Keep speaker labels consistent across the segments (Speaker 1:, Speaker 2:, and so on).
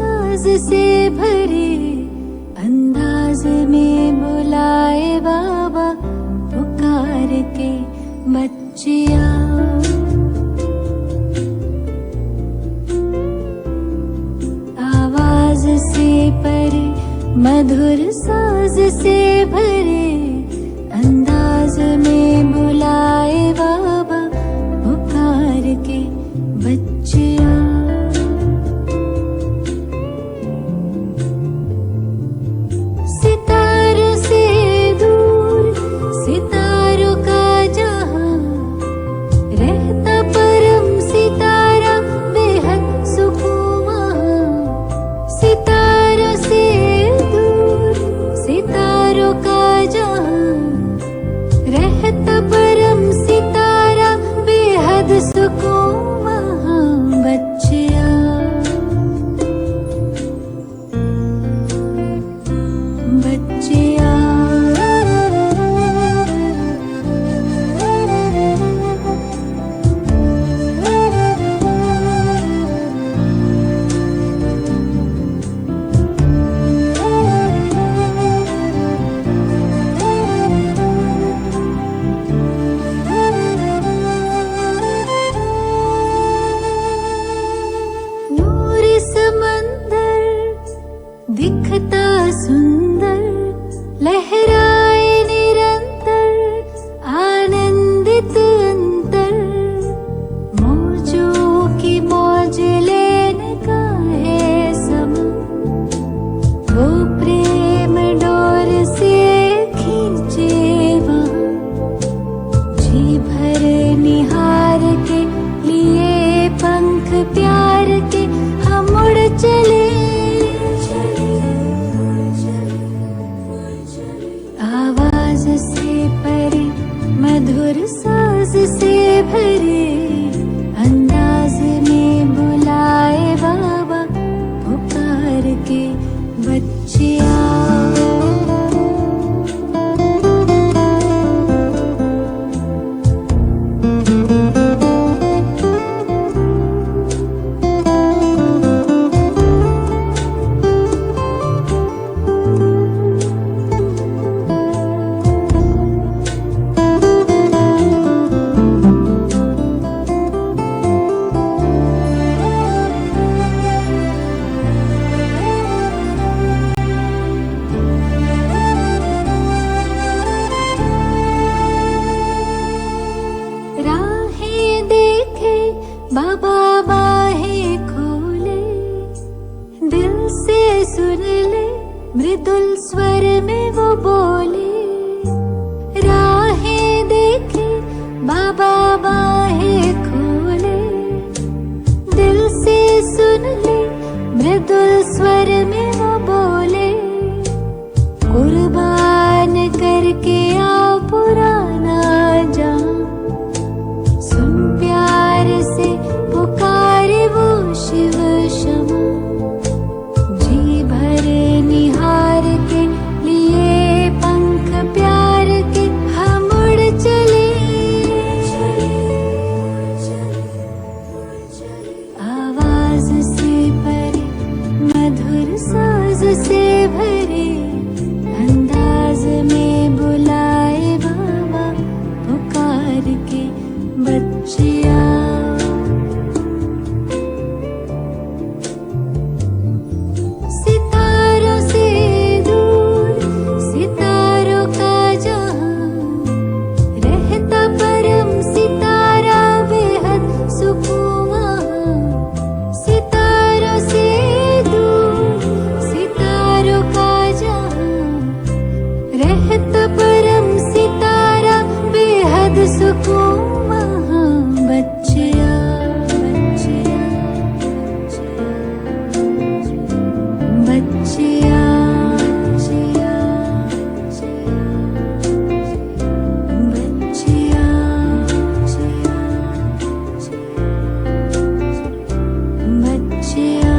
Speaker 1: साज से भरे अंदाज में बुलाए बाबा पुकार के बच्चिया। आवाज से परे मधुर साज से भरे अंदाज में बुलाए बाबा पुकार के बच्चिया। सितारों से दूर सितारों का जहां रहता परम सितारा बेहद सुकून वहां। सितारों से दूर सितारों का जहां रहता परम सितारा बेहद सुकून वहां बच्चिया। बच्चिया नूर समंदर दिखता सुंदर लहराए निरंतर आनंदित अंतर। मौजों की मौज लेने का है समय वो प्रेम डोर से खींचे वहाँ। जी भर निहार के लिए पंख प्यार के हम उड़ चले। आवाज से परे मधुर साज से भरे अंदाज में बुलाए बाबा पुकार के बच्चिया। राहें देखे बाबा बाहें खोले दिल से सुन ले मृदुल स्वर में वो बोले। राहें देखे बाबा बाहें खोले दिल से सुन ले मृदुल स्वर में वो बोले। कुर्बान करके आ पुराना जान सुन प्यार से पुकारे वो शिव क्षमा। जी भर निहार के लिए पंख प्यार के हम उड़ चले। आवाज से परे मधुर साज से भरे अंदाज में बुलाए बाबा पुकार के बच्चिया। सितारों से दूर सितारों का जहां रहता परम सितारा बेहद सुकून वहां। सितारों से दूर सितारों का जहां रहता परम सितारा बेहद सुकून वहां बच्चिया। बच्चिया बच्चिया बच्चिया बच्चिया।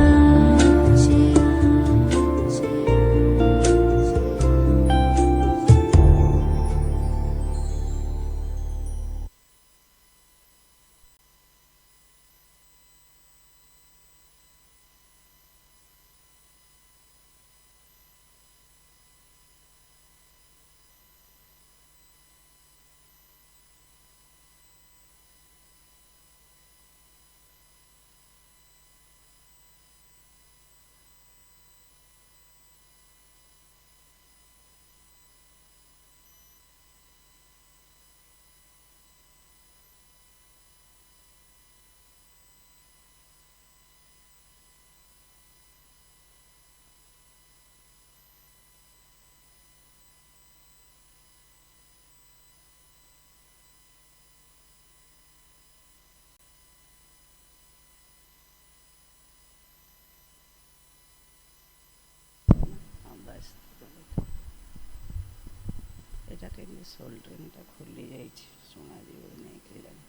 Speaker 2: ଏଇଟା କେମିତି ସୋଲ୍ଡରିଂଟା ଖୋଲି ଯାଇଛି ଶୁଣାଯିବ ନାହିଁ କେଜାଣି।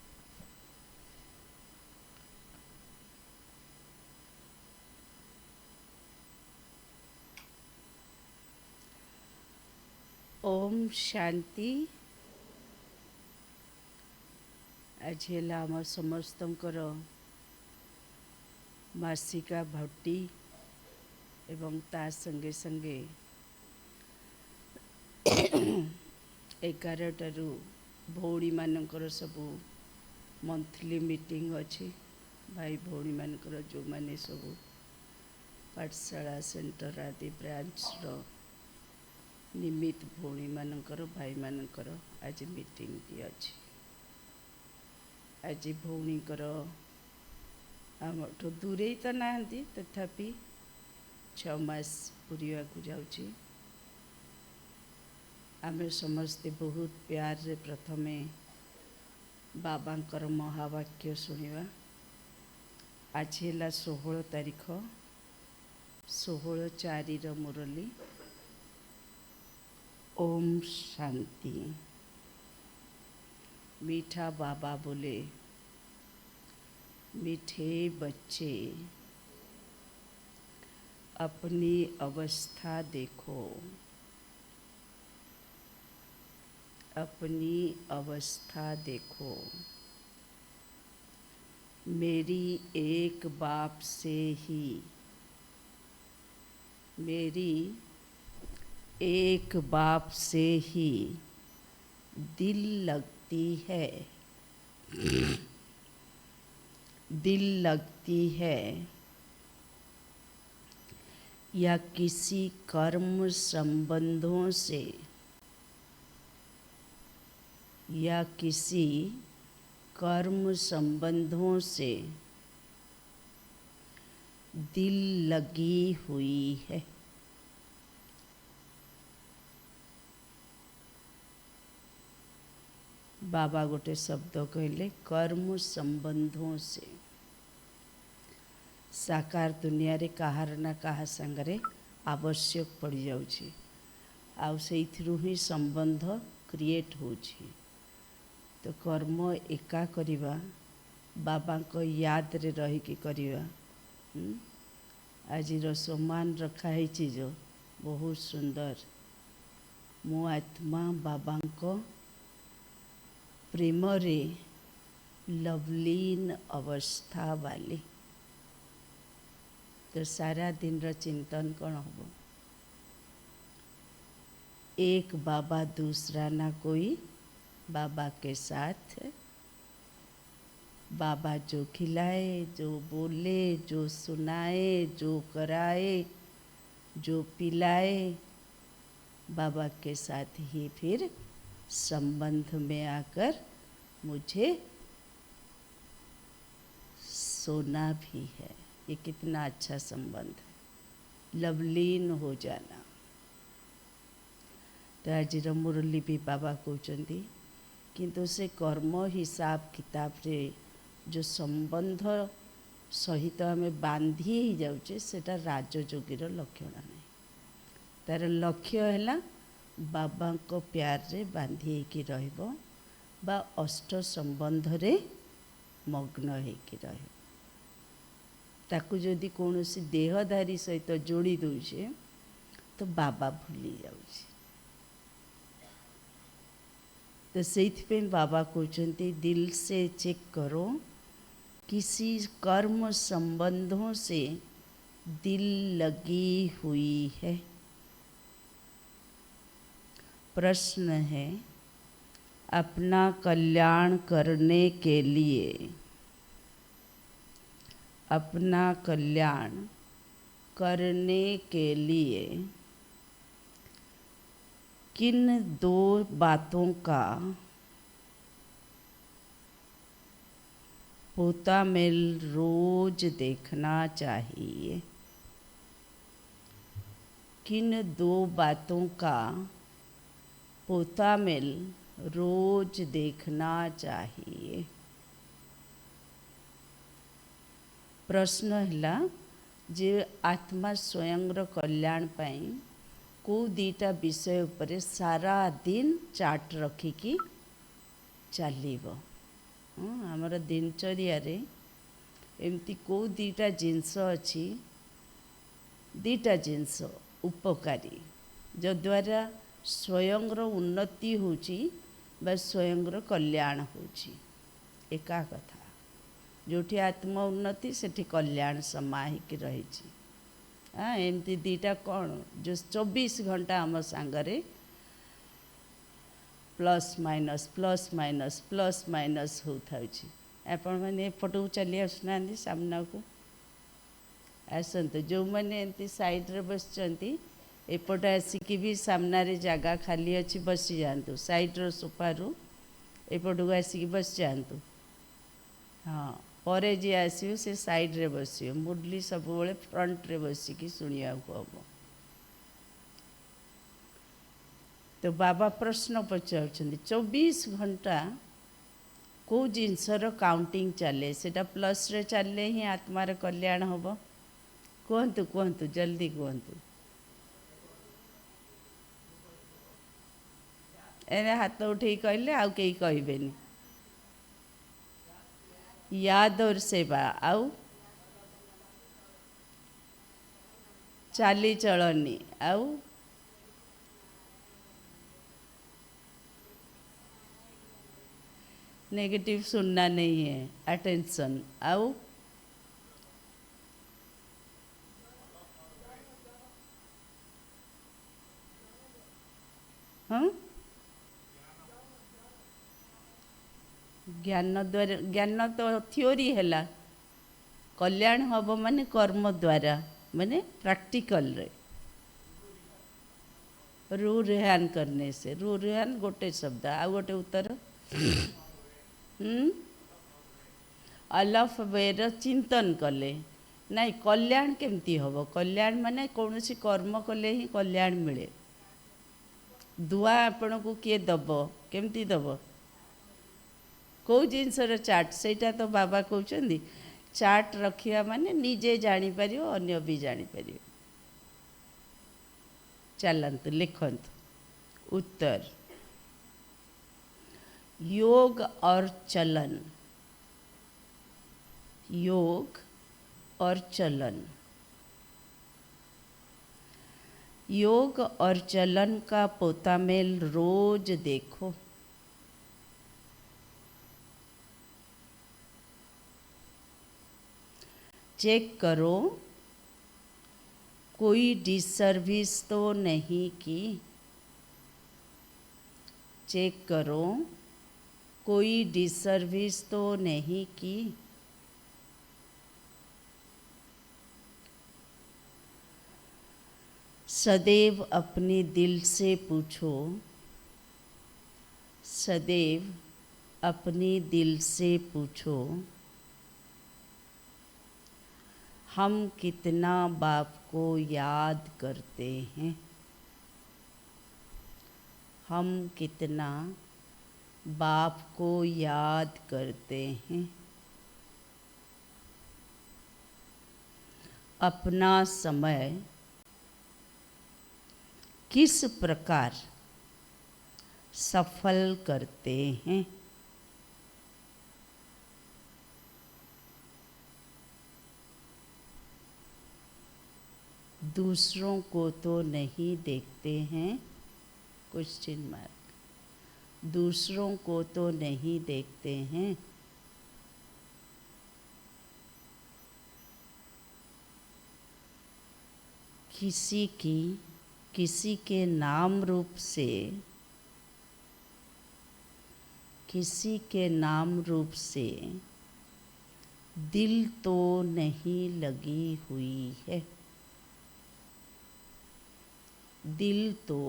Speaker 2: ओम शांति। आज है आम समस्तंकर मासिका भट्टी एवं ता संगे संगे 11टारू भौणी मानकर सबू मंथली मीटिंग अच्छी भाई भौणी मानकर जो माने सबू पाठशाला सेंटर आदि ब्रांच रो निमित भौणी मानकर भाई मानकर आज मीटिंग भी अच्छी। आज भौणीकर आमठू दूरे तो नहांती तथापि 6 मास पूरिया को जाउची। आमे समस्ते बहुत प्यार रे प्रथमे बाबांकर महावाक्य सुनिवा। आज है 16 तारीख 16/4 मुरली। ओम शांति। मीठा बाबा बोले, मीठे बच्चे अपनी अवस्था देखो, अपनी अवस्था देखो। मेरी एक बाप से ही, मेरी एक बाप से ही दिल लगती है, दिल लगती है, या किसी कर्म संबंधों से, या किसी कर्म संबंधों से दिल लगी हुई है। बाबा गोटे शब्द कहले कर्म संबंधों से। साकार दुनिया रे कहार ना कहा संगरे आवश्यक पड़ जाउछि आउ सेइथिरु ही संबंध क्रिएट होछि। तो कर्म एका करिवा बाबा को याद रे रही की करिवा। आज सम्मान रखा है जो बहुत सुंदर। मो आत्मा बाबा को प्रेम रे लवलीन अवस्था वाली। तो सारा दिन रो चिंतन कौन हो? एक बाबा दूसरा ना कोई, बाबा के साथ बाबा जो खिलाए, जो बोले, जो सुनाए, जो कराए, जो पिलाए, बाबा के साथ ही फिर संबंध में आकर मुझे सोना भी है। ये कितना अच्छा संबंध है, लवलीन हो जाना। तो आज मुरली भी बाबा कहते किंतु से कर्म हिसाब किताब रे जो संबंध सहित आम बांधी ही जाऊे सेटा राजयोगीर लक्षण नहीं। तार लक्ष्य है बाबा को प्यार रे बांधी की रहिबो बा अष्ट संबंध रे मग्न होइकी रहिबो। ताकू जदि कौन सी देहधारी सहित जोड़ी दूचे तो बाबा भूली जाऊे। तो से बाबा कहते दिल से चेक करो, किसी कर्म संबंधों से दिल लगी हुई है। प्रश्न है, अपना कल्याण करने के लिए, अपना कल्याण करने के लिए किन 2 बातों का पोता मेल रोज देखना चाहिए? किन 2 बातों का पोता मेल रोज देखना चाहिए? प्रश्न है जे आत्मा स्वयं कल्याण पाई को दीटा विषय उपरे सारा दिन चार्ट रखिकी चलिबो। हमर दिनचर्या रे एमती को दीटा जिनस अच्छी, दीटा जिनस उपकारी जो द्वारा स्वयंर उन्नति होची बा स्वयंर कल्याण होची। एका कथा जोठी आत्म उन्नति सेठी कल्याण समाहिक रही। एमती दीटा कौन जो 24 घंटा आम सांगरे प्लस माइनस होता। आपण मैंने एपटू चली आसना सामना को आसतु जो मैंने एमती साइड्रे बस एपट आसिकी भी सामना रे जगह खाली अच्छी बसी जातु साइड्र सोफारू एपट को आसिकी बस जातु। हाँ परे जी आसो से साइड्रे बस मुरली सब फ्रंट रे बसिकी शुणा हम। तो बाबा प्रश्न पचार 24 घंटा को जिनसर काउंटिंग चले सेटा प्लस रे चले ही आत्मार कल्याण हम। कहतु कहतु जल्दी कहतु। एने हाथ उठे कहले आउ कई कहबेनी। याद और सेवा आउ चाली चलनी आउ नेगेटिव सुनना नहीं है, अटेंशन आउ हाँ ज्ञान द्वारा ज्ञान तो थ्योरी है कल्याण हम माने कर्म द्वारा माने प्रैक्टिकल रे रू रेहान करने से रू रेहान गोटे शब्द आ गोटे उत्तर अलफ बेर चिंतन कले नाई कल्याण केमती हम। कल्याण माने कौन सी कर्म कले ही कल्याण मिले। दुआ आपण को किए दब केमती दब कौ जिनसर चार्ट सेटा तो बाबा कहते चार्ट रखिया माने निजे जानी परियो अन्य भी जानी परियो। चलंतु लिखंतु उत्तर योग और चलन। योग और चलन। योग और चलन का पोतामेल रोज देखो। चेक करो कोई डिसर्विस तो नहीं की। चेक करो कोई डिसर्विस तो नहीं की। सदैव अपने दिल से पूछो। सदैव अपने दिल से पूछो हम कितना बाप को याद करते हैं। हम कितना बाप को याद करते हैं। अपना समय किस प्रकार सफल करते हैं। दूसरों को तो नहीं देखते हैं क्वेश्चन मार्क। दूसरों को तो नहीं देखते हैं। किसी के नाम रूप से किसी के नाम रूप से दिल तो नहीं लगी हुई है। दिल तो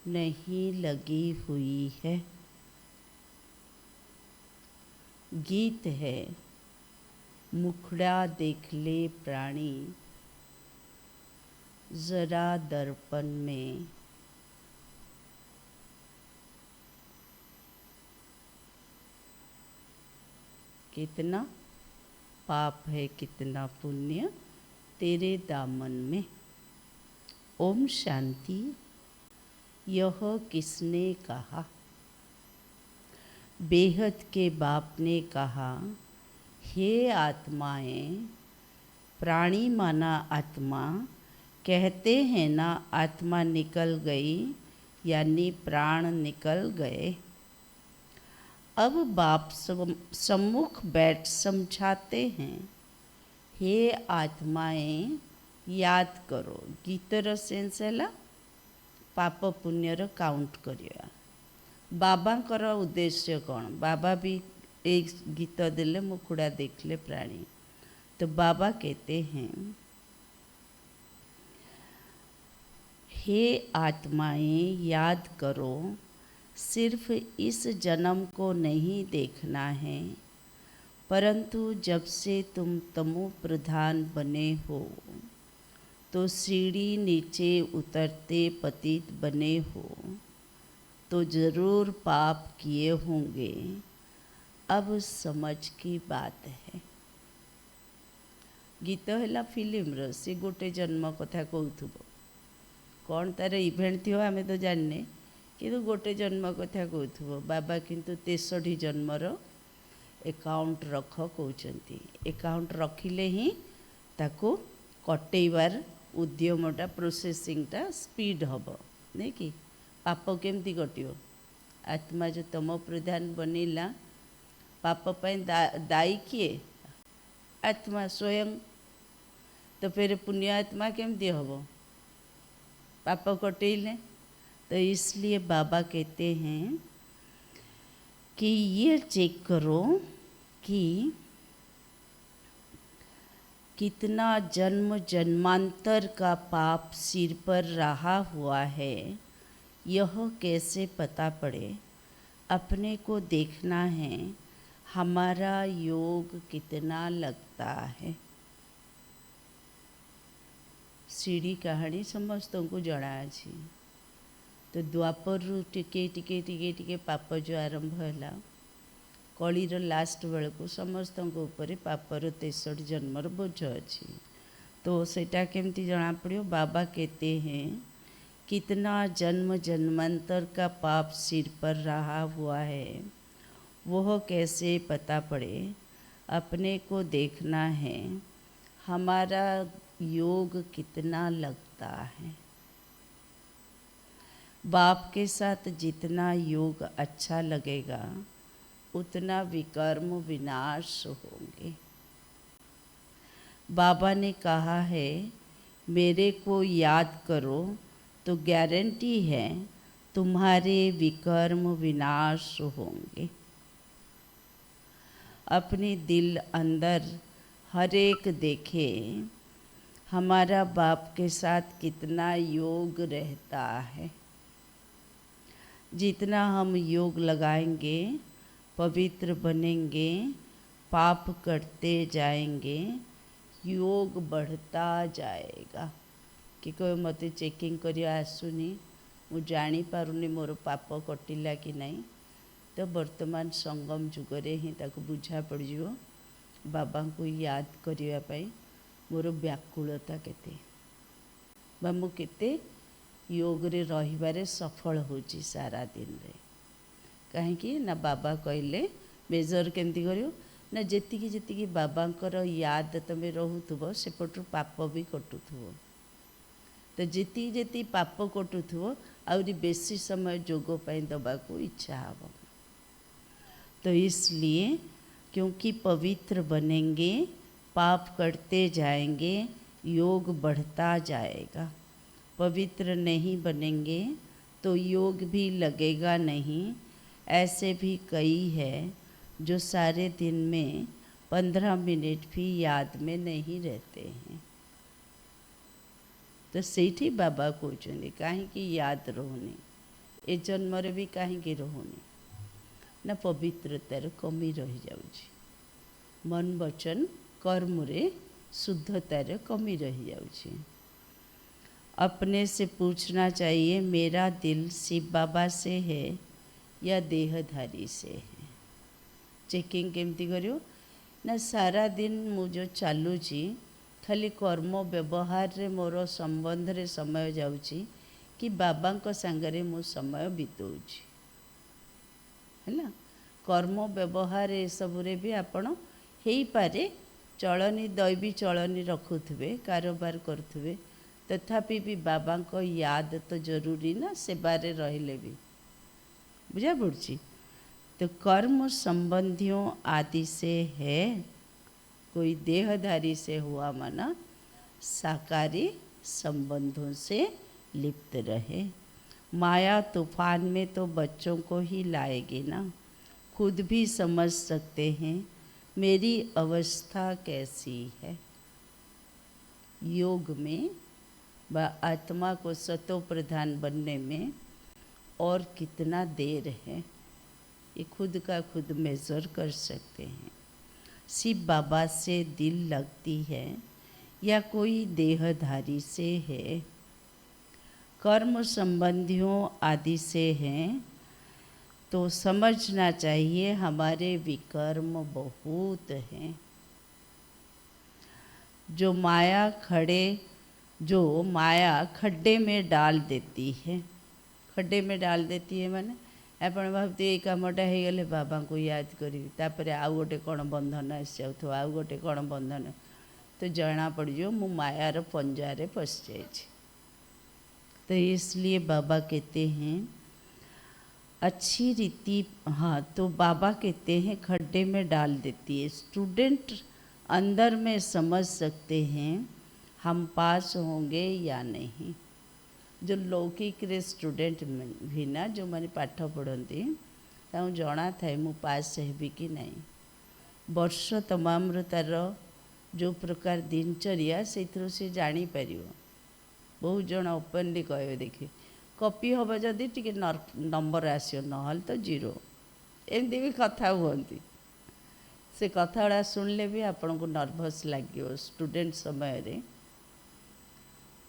Speaker 2: नहीं लगी हुई है। गीत है मुखड़ा देख ले प्राणी जरा दर्पण में। कितना पाप है कितना पुण्य तेरे दामन में। ओम शांति। यह किसने कहा? बेहद के बाप ने कहा, हे आत्माएं, प्राणी माना आत्मा, कहते हैं ना आत्मा निकल गई, यानी प्राण निकल गए। अब बाप सम्मुख बैठ समझाते हैं, हे आत्माएं, याद करो। गीतर सेन्स है पाप पुण्यर काउंट करिया। बाबांकर उद्देश्य कौन? बाबा भी एक गीत देले, मुखुड़ा देखले प्राणी। तो बाबा कहते हैं, हे आत्माएं, याद करो, सिर्फ इस जन्म को नहीं देखना है, परंतु जब से तुम तमो प्रधान बने हो तो सीढ़ी नीचे उतरते पतित बने हो तो जरूर पाप किए होंगे। अब समझ की बात है। गीत है फिल्म से गोटे जन्म कथा कहूब कौन तार इभेंट थी आम तो जाने, किंतु गोटे जन्म कथा कहूब। बाबा किंतु 63 जन्मर एकाउंट रख कहते। एकाउंट रखिले ही ताको कटेबार उद्यमटा प्रोसेसिंगटा स्पीड हम नहीं कि पाप केमती कटियो। आत्मा जो तम प्रधान बनैला, पाप दायी किए? आत्मा स्वयं। तो फिर पुण्य आत्मा केमती हम पाप कटेले? तो इसलिए बाबा कहते हैं कि ये चेक करो कि कितना जन्म जन्मांतर का पाप सिर पर रहा हुआ है। यह कैसे पता पड़े? अपने को देखना है, हमारा योग कितना लगता है। सीढ़ी कहानी समस्त को जना अछि। तो द्वापर टिके टिके टिके टिके पाप जो आरंभ है, कलीर लास्ट बेलू समस्त ऊपर पापर 63 जन्मर बोझ अच्छी। तो सेटा केमती जना पड़ो? बाबा कहते हैं, कितना जन्म जन्मांतर का पाप सिर पर रहा हुआ है, वह कैसे पता पड़े? अपने को देखना है, हमारा योग कितना लगता है। बाप के साथ जितना योग अच्छा लगेगा, उतना विकर्म विनाश होंगे। बाबा ने कहा है, मेरे को याद करो, तो गारंटी है तुम्हारे विकर्म विनाश होंगे। अपने दिल अंदर हर एक देखे, हमारा बाप के साथ कितना योग रहता है। जितना हम योग लगाएंगे, पवित्र बनेंगे, पाप करते जाएंगे, योग बढ़ता जाएगा। कि कोई मत चेकिंग कर आसुनी, मु जानी पारुनी मोर पाप कटिला कि नहीं। तो वर्तमान संगम जुगरे ही ताको बुझा पड़ो बाबा को याद करने मोर व्याकुलता केते बा मु केते योग रे रहिबारे सफल होची सारा दिन रे। कहीं ना बाबा कहले मेजर केमती करियो ना, जेतिकी जेतिकी बाबांकर याद तमें रोथुबो सेपटू पाप भी कटुथुबो। तो जेती जेती पाप कटुथुबो आउरी बेसी समय जोग पाई दबाको इच्छा हबो। तो इसलिए क्योंकि पवित्र बनेंगे, पाप करते जाएंगे, योग बढ़ता जाएगा। पवित्र नहीं बनेंगे तो योग भी लगेगा नहीं। ऐसे भी कई है जो सारे दिन में 15 मिनट भी याद में नहीं रहते हैं। तो सेठी बाबा कहते कहीं याद रहुनी, ए जन्मरे भी कहीं रहुनी ना, पवित्रतार कमी रही जाउछि। मन वचन कर्म रे शुद्धतार कमी रही जाउछि। अपने से पूछना चाहिए, मेरा दिल शिव बाबा से है या देहधारी से है। चेकिंग केमती करियो ना, सारा दिन मु जो चलुची खाली कर्म व्यवहार रे मोर संबंध रे समय जाउची कि बाबा को संगरे मु समय बितौची है कर्म व्यवहार ए सबुरे भी आपण हो पारे चलनी दैवी चलनी रखुवे कारोबार करुवे तथापि भी बाबा को याद तो जरूरी ना सेवारे रहले भी बुझा पड़ी। तो कर्म संबंधियों आदि से है कोई देहधारी से हुआ माना साकारी संबंधों से लिप्त रहे। माया तूफान में तो बच्चों को ही लाएगी ना, खुद भी समझ सकते हैं मेरी अवस्था कैसी है। योग में व आत्मा को सतो प्रधान बनने में और कितना देर है ये खुद का खुद मेज़र कर सकते हैं। शिव बाबा से दिल लगती है या कोई देहधारी से है, कर्म संबंधियों आदि से हैं तो समझना चाहिए हमारे विकर्म बहुत हैं। जो माया खड्डे में डाल देती है, खड्डे में डाल देती है माने आपण भावती ये कामटा हो गले बाबा को याद करी तापर आउ गोटे कौन बंधन आस जाऊ आउ गोटे कौन बंधन तो जना पड़ो मु मायार पंजारे फंस जाए। तो इसलिए बाबा कहते हैं अच्छी रीति, हाँ तो बाबा कहते हैं खड्डे में डाल देती है। स्टूडेंट अंदर में समझ सकते हैं हम पास होंगे या नहीं। जो लौकिक रे स्टूडेंट भी ना जो मैंने पाठ पढ़ती जना थाए मु पास हेबी कि नहीं। वर्ष तमाम तार जो प्रकार दिनचर्या से जापर बहुत जन ओपनली कहे देखिए कॉपी हम जदि टी नंबर आसो ना तो जीरो एमती भी कथा हुंती से कथा गुड़ा शुणिले भी आपन को नर्भस लगे स्टूडेंट समय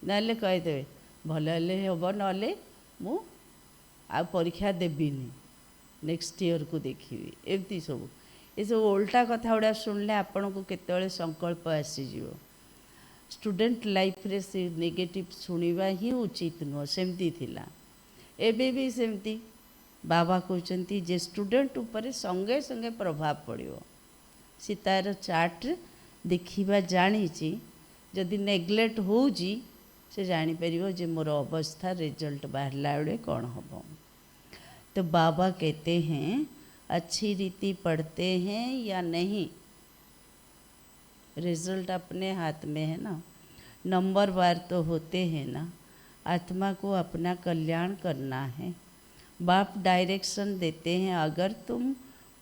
Speaker 2: ना कहीदे भल हम ना मु आ परीक्षा देविनी नेक्स्ट ईयर को देखी एमती सब ये सब उल्टा कथा गुड़ा शुणिले आपन को केतବେଳେ संकल्प आसीज। स्टूडेंट लाइफ रे से नेगेटिव सुनिबा ही उचित नुह सेमती थिला एबे भी सेमती बाबा कहते जे स्टूडेंट ऊपर संगे संगे प्रभाव पड़ो सी तार चार्ट देखा जानी जदि नेग्लेक्ट होउजी से जापर जे मोर अवस्था रिजल्ट बाहरला बेले कौन हम। तो बाबा कहते हैं अच्छी रीति पढ़ते हैं या नहीं, रिजल्ट अपने हाथ में है ना। नंबर वार तो होते हैं ना, आत्मा को अपना कल्याण करना है। बाप डायरेक्शन देते हैं अगर तुम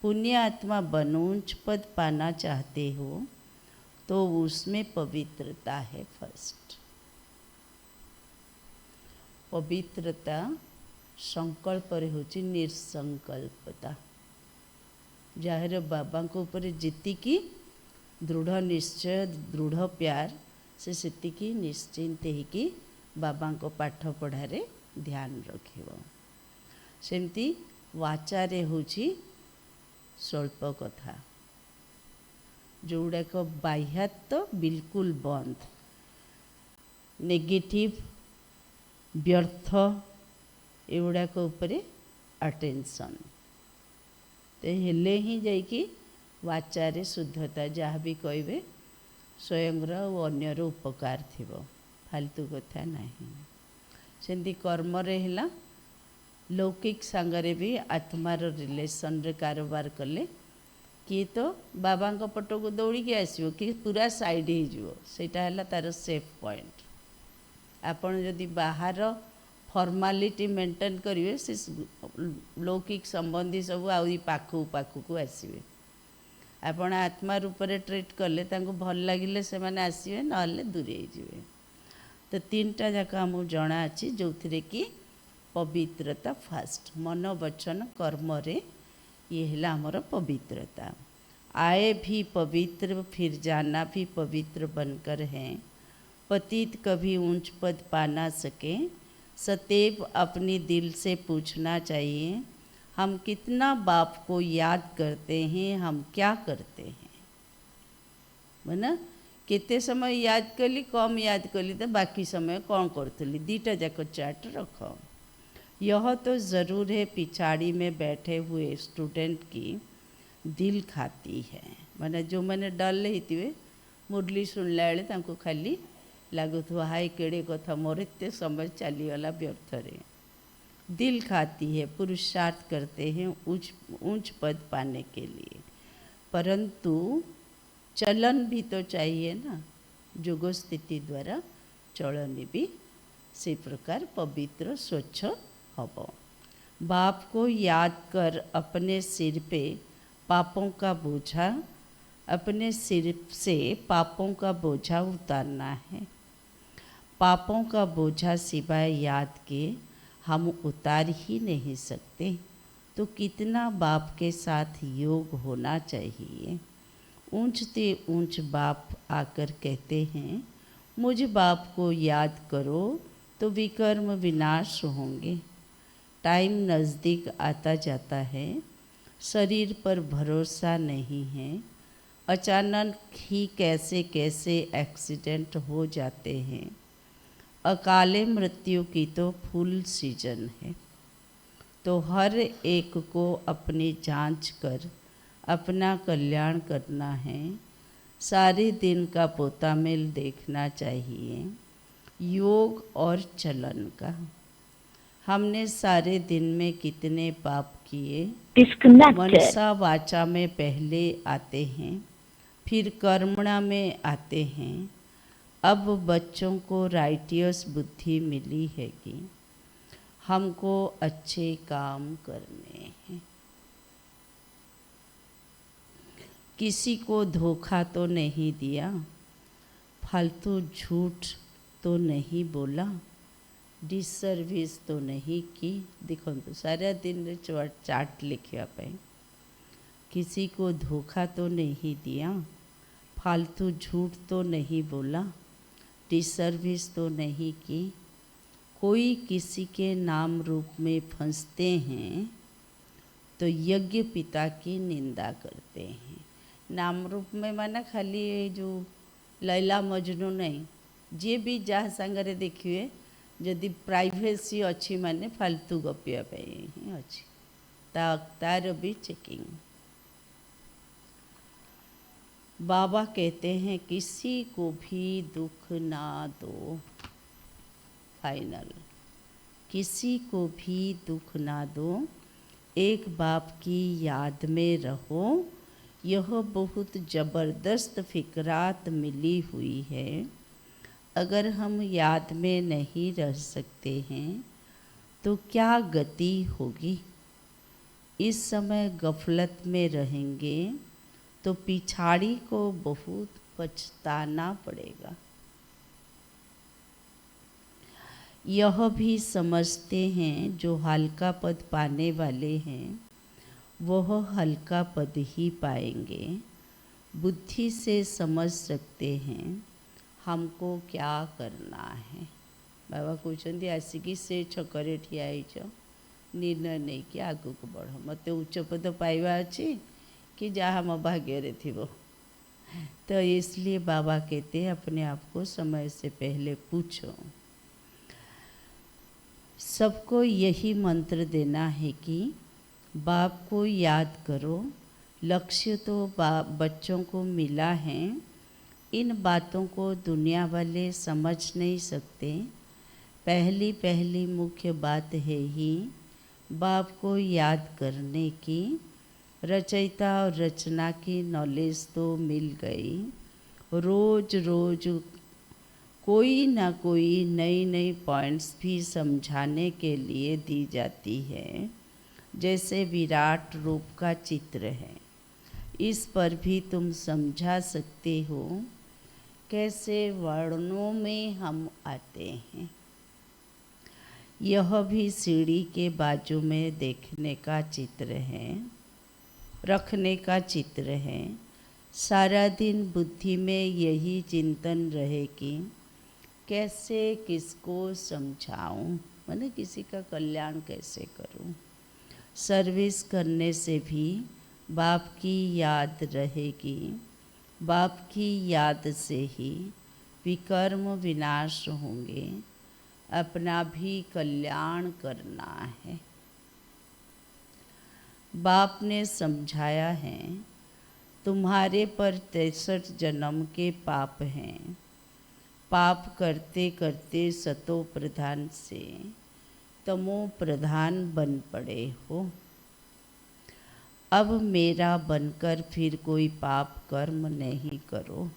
Speaker 2: पुण्य आत्मा बनो उच्च पद पाना चाहते हो तो उसमें पवित्रता है फर्स्ट। पवित्रता संकल्प होची निसंकल्पता जार बाबा को ऊपर जीतिकी दृढ़ निश्चय दृढ़ प्यार से सेतिकी निश्चिंत ही बाबा को पाठ पढ़ारे ध्यान रखिब। सेमती वाचारे होची स्वल्प कथा जोड़ाक बाह्यात तो बिल्कुल बंद, नेगेटिव व्यर्थ एगुड़ाक उपरे अटेंशन तो हेले ही जाइकी वाचारे शुद्धता जहाँ भी कहे स्वयंर और अन्यर उपकार थिबो, फालतू कथा नहीं। सेमती कर्म रे हला लौकिक सांगरे भी आत्मार रिलेशन रे कारोबार कले किए तो बाबा पट को दौड़ी के आसो कि पूरा साइड हो सेटा हला तार सेफ पॉइंट। आपण जदि बाहर फॉर्मालिटी मेंटेन करेंगे से लौकिक संबंधी सब आई पाखु पाखु आसवे। आपण आत्मा रूप में ट्रीट कले तांको भल लगिले से माने आसवे ना दूरे जाए। तो तीनटा जाक आमको जना अच्छी जो थी कि पवित्रता फास्ट मन वचन कर्म रे ये है आमर पवित्रता। आए भी पवित्र फिर जाना भी पवित्र बनकर हैं, पतित कभी ऊंच पद पा ना सके, सदैव अपनी दिल से पूछना चाहिए हम कितना बाप को याद करते हैं, हम क्या करते हैं। बना केते समय याद कली कम याद कली तो बाकी समय कौन करूली दीटा जाक चार्ट रख। यह तो ज़रूर है पिछाड़ी में बैठे हुए स्टूडेंट की दिल खाती है। माने जो मैंने डल होते मुरली शुणला बेले तांको खाली लगुवा हाय केड़े कथा मोर एत समय चलीगला व्यर्थ रे। दिल खाती है, पुरुषार्थ करते हैं ऊंच पद पाने के लिए, परंतु चलन भी तो चाहिए ना। जोग स्थिति द्वारा चलन भी से प्रकार पवित्र स्वच्छ हब। बाप को याद कर अपने सिर पे पापों का बोझा, अपने सिर से पापों का बोझा उतारना है। पापों का बोझा सिवाय याद के हम उतार ही नहीं सकते, तो कितना बाप के साथ योग होना चाहिए। ऊंचते ऊंच बाप आकर कहते हैं मुझ बाप को याद करो तो विकर्म विनाश होंगे। टाइम नज़दीक आता जाता है, शरीर पर भरोसा नहीं है, अचानक ही कैसे कैसे एक्सीडेंट हो जाते हैं। अकाले मृत्यु की तो फुल सीजन है, तो हर एक को अपनी जांच कर अपना कल्याण करना है। सारे दिन का पोता मेल देखना चाहिए, योग और चलन का। हमने सारे दिन में कितने पाप किए, मनसा वाचा में पहले आते हैं, फिर कर्मणा में आते हैं। अब बच्चों को राइटियस बुद्धि मिली है कि हमको अच्छे काम करने हैं। किसी को धोखा तो नहीं दिया, फालतू झूठ तो नहीं बोला, डिसर्विस तो नहीं की। देखो तो सारा दिन चार्ट लिखा पे, किसी को धोखा तो नहीं दिया, फालतू झूठ तो नहीं बोला, डिसर्विस तो नहीं की। कोई किसी के नाम रूप में फंसते हैं तो यज्ञ पिता की निंदा करते हैं। नाम रूप में माना खाली जो लैला मजनू नहीं, जे भी जहाँ सांगरे देखिए जदि प्राइवेसी अच्छी माने फालतू गपिया ही अच्छी तार भी चेकिंग। बाबा कहते हैं किसी को भी दुख ना दो। फाइनल, किसी को भी दुख ना दो, एक बाप की याद में रहो। यह बहुत ज़बरदस्त फिक्रात मिली हुई है। अगर हम याद में नहीं रह सकते हैं तो क्या गति होगी। इस समय गफलत में रहेंगे तो पिछाड़ी को बहुत पछताना पड़ेगा। यह भी समझते हैं जो हल्का पद पाने वाले हैं वह हल्का पद ही पाएंगे। बुद्धि से समझ सकते हैं हमको क्या करना है। बाबा कहते आसिकी से छकरे ठिया निर्णय नहीं कि आगू को बढ़, मत उच्च पद पाइबा अच्छी कि जहाँ मो भाग्य थी। तो इसलिए बाबा कहते हैं अपने आप को समय से पहले पूछो। सबको यही मंत्र देना है कि बाप को याद करो। लक्ष्य तो बच्चों को मिला है, इन बातों को दुनिया वाले समझ नहीं सकते। पहली मुख्य बात है ही बाप को याद करने की। रचयिता और रचना की नॉलेज तो मिल गई, रोज रोज कोई ना कोई नई नई पॉइंट्स भी समझाने के लिए दी जाती है। जैसे विराट रूप का चित्र है, इस पर भी तुम समझा सकते हो कैसे वर्णों में हम आते हैं। यह भी सीढ़ी के बाजू में देखने का चित्र है, रखने का चित्र है। सारा दिन बुद्धि में यही चिंतन रहे कि कैसे किसको समझाऊं, माने किसी का कल्याण कैसे करूं। सर्विस करने से भी बाप की याद रहेगी। बाप की याद से ही विकर्म विनाश होंगे, अपना भी कल्याण करना है। बाप ने समझाया है, तुम्हारे पर 63 जन्म के पाप हैं। पाप करते करते सतो प्रधान से तमो प्रधान बन पड़े हो। अब मेरा बनकर फिर कोई पाप कर्म नहीं करो।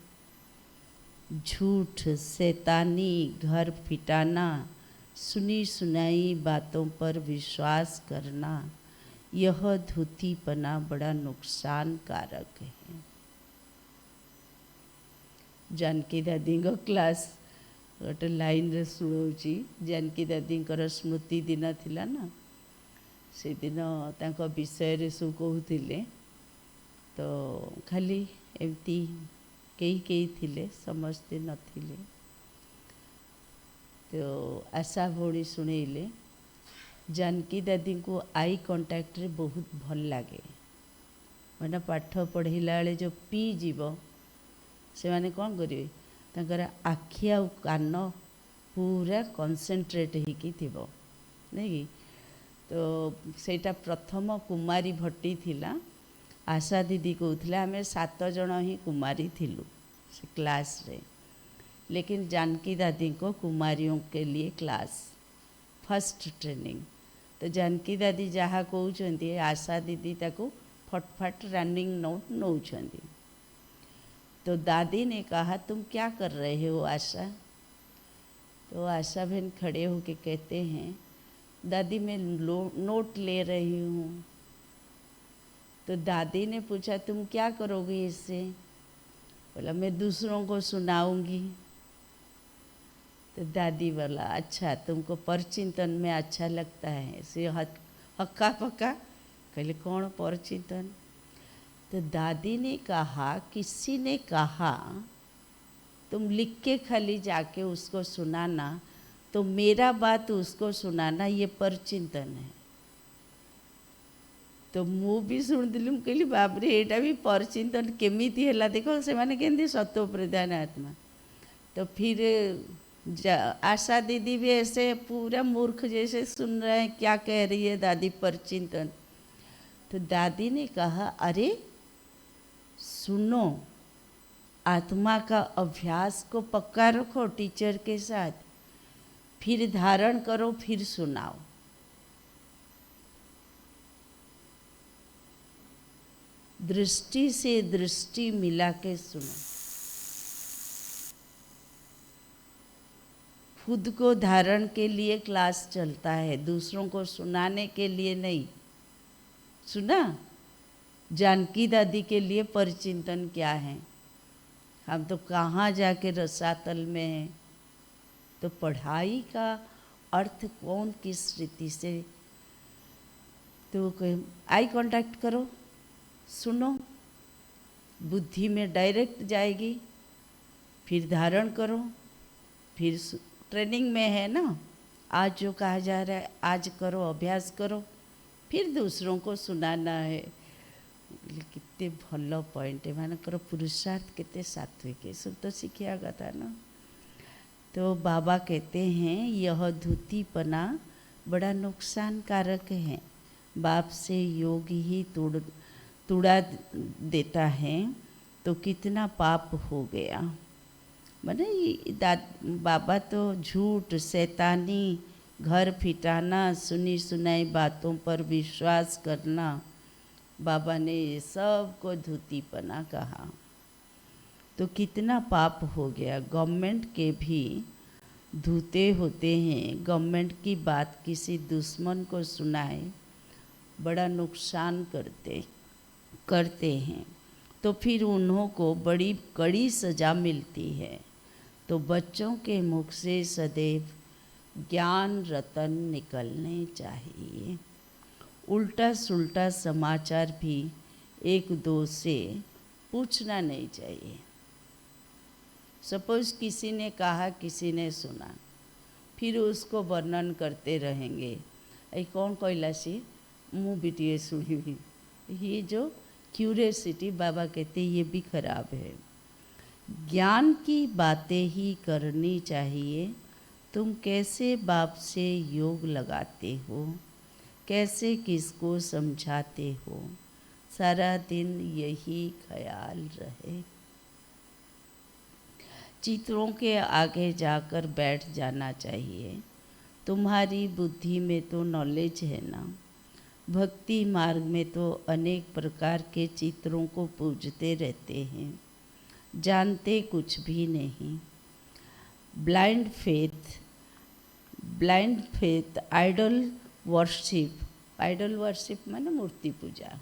Speaker 2: झूठ, शैतानी, घर फिटाना, सुनी सुनाई बातों पर विश्वास करना, यह धूतीपना बड़ा नुकसान कारक है। जानकी दादी क्लास गोटे लाइन रे शुणाऊँगी। जानकी दादी स्मृति दिन थिला ना, से दिन तांको विषय रे सब कहूथिले, तो खाली एमती कई कई थिले, समस्ते नथिले। तो आशा भौणी शुणेइले, जानकी दादी को आई कंटाक्ट रे बहुत भल लगे। मैंने पाठ पढ़ेला बेले जो पी जीव से माने कौन करेंगे, तांकर आखि आ कान पूरा कनसेंट्रेट होकी थिबो, नहीं कि? तो सेटा प्रथम कुमारी भट्टी थिला। आशा दीदी कहते आम 7 जन ही कुमारी थिलु से क्लास रे, लेकिन जानकी दादी को कुमारियों के लिए क्लास फर्स्ट ट्रेनिंग। तो जानकी दादी जहाँ कहते आशा दीदी ताको फटफट रनिंग नोट नौछंदी। तो दादी ने कहा, तुम क्या कर रहे हो आशा? तो आशा बहन खड़े होके कहते हैं, दादी मैं नोट ले रही हूँ। तो दादी ने पूछा, तुम क्या करोगे इससे? बोला, मैं दूसरों को सुनाऊंगी। तो दादी बोला, अच्छा तुमको परचिंतन में अच्छा लगता है? से हक्का पक्का कहले, कौन परचिंतन? तो दादी ने कहा, किसी ने कहा तुम लिख के खाली जाके उसको सुनाना, तो मेरा बात उसको सुनाना, ये परचिंतन है। तो मु भी शुणिली, कहली बाबरे एटा भी परचिंतन केमिति हैला, देखो से माने केंदी सत्व प्रधान आत्मा। तो फिर आशा दीदी भी ऐसे पूरा मूर्ख जैसे सुन रहे हैं, क्या कह रही है दादी परचिंतन। तो दादी ने कहा, अरे सुनो, आत्मा का अभ्यास को पक्का रखो टीचर के साथ, फिर धारण करो, फिर सुनाओ। दृष्टि से दृष्टि मिला के सुनो। खुद को धारण के लिए क्लास चलता है, दूसरों को सुनाने के लिए नहीं। सुना? जानकी दादी के लिए परचिंतन क्या है? हम तो कहाँ जाके रसातल में हैं। तो पढ़ाई का अर्थ कौन किस रीति से, तो आई कांटेक्ट करो, सुनो, बुद्धि में डायरेक्ट जाएगी, फिर धारण करो, फिर ट्रेनिंग में है ना, आज जो कहा जा रहा है आज करो, अभ्यास करो, फिर दूसरों को सुनाना है। कितने भल पॉइंट है, मानकर पुरुषार्थ कितने सात्विक है, सब तो सीखिया था ना। तो बाबा कहते हैं, यह धूतीपना बड़ा नुकसान कारक है। बाप से योग ही तुड़ा देता है, तो कितना पाप हो गया। माने बाबा तो झूठ, शैतानी, घर फिटाना, सुनी सुनाई बातों पर विश्वास करना, बाबा ने ये सब को धूतीपना कहा। तो कितना पाप हो गया। गवर्नमेंट के भी धूते होते हैं, गवर्नमेंट की बात किसी दुश्मन को सुनाए, बड़ा नुकसान करते हैं, तो फिर उन्हों को बड़ी कड़ी सज़ा मिलती है। तो बच्चों के मुख से सदैव ज्ञान रतन निकलने चाहिए। उल्टा सुल्टा समाचार भी एक दो से पूछना नहीं चाहिए। सपोज किसी ने कहा, किसी ने सुना, फिर उसको वर्णन करते रहेंगे, ऐ कौन कहला सी, मुँह बिटिए सुनी भी। ये जो क्यूरियसिटी बाबा कहते ये भी खराब है। ज्ञान की बातें ही करनी चाहिए। तुम कैसे बाप से योग लगाते हो, कैसे किसको समझाते हो, सारा दिन यही ख्याल रहे। चित्रों के आगे जाकर बैठ जाना चाहिए। तुम्हारी बुद्धि में तो नॉलेज है ना। भक्ति मार्ग में तो अनेक प्रकार के चित्रों को पूजते रहते हैं, जानते कुछ भी नहीं। ब्लाइंड फेथ, आइडल वर्शिप माने मूर्ति पूजा,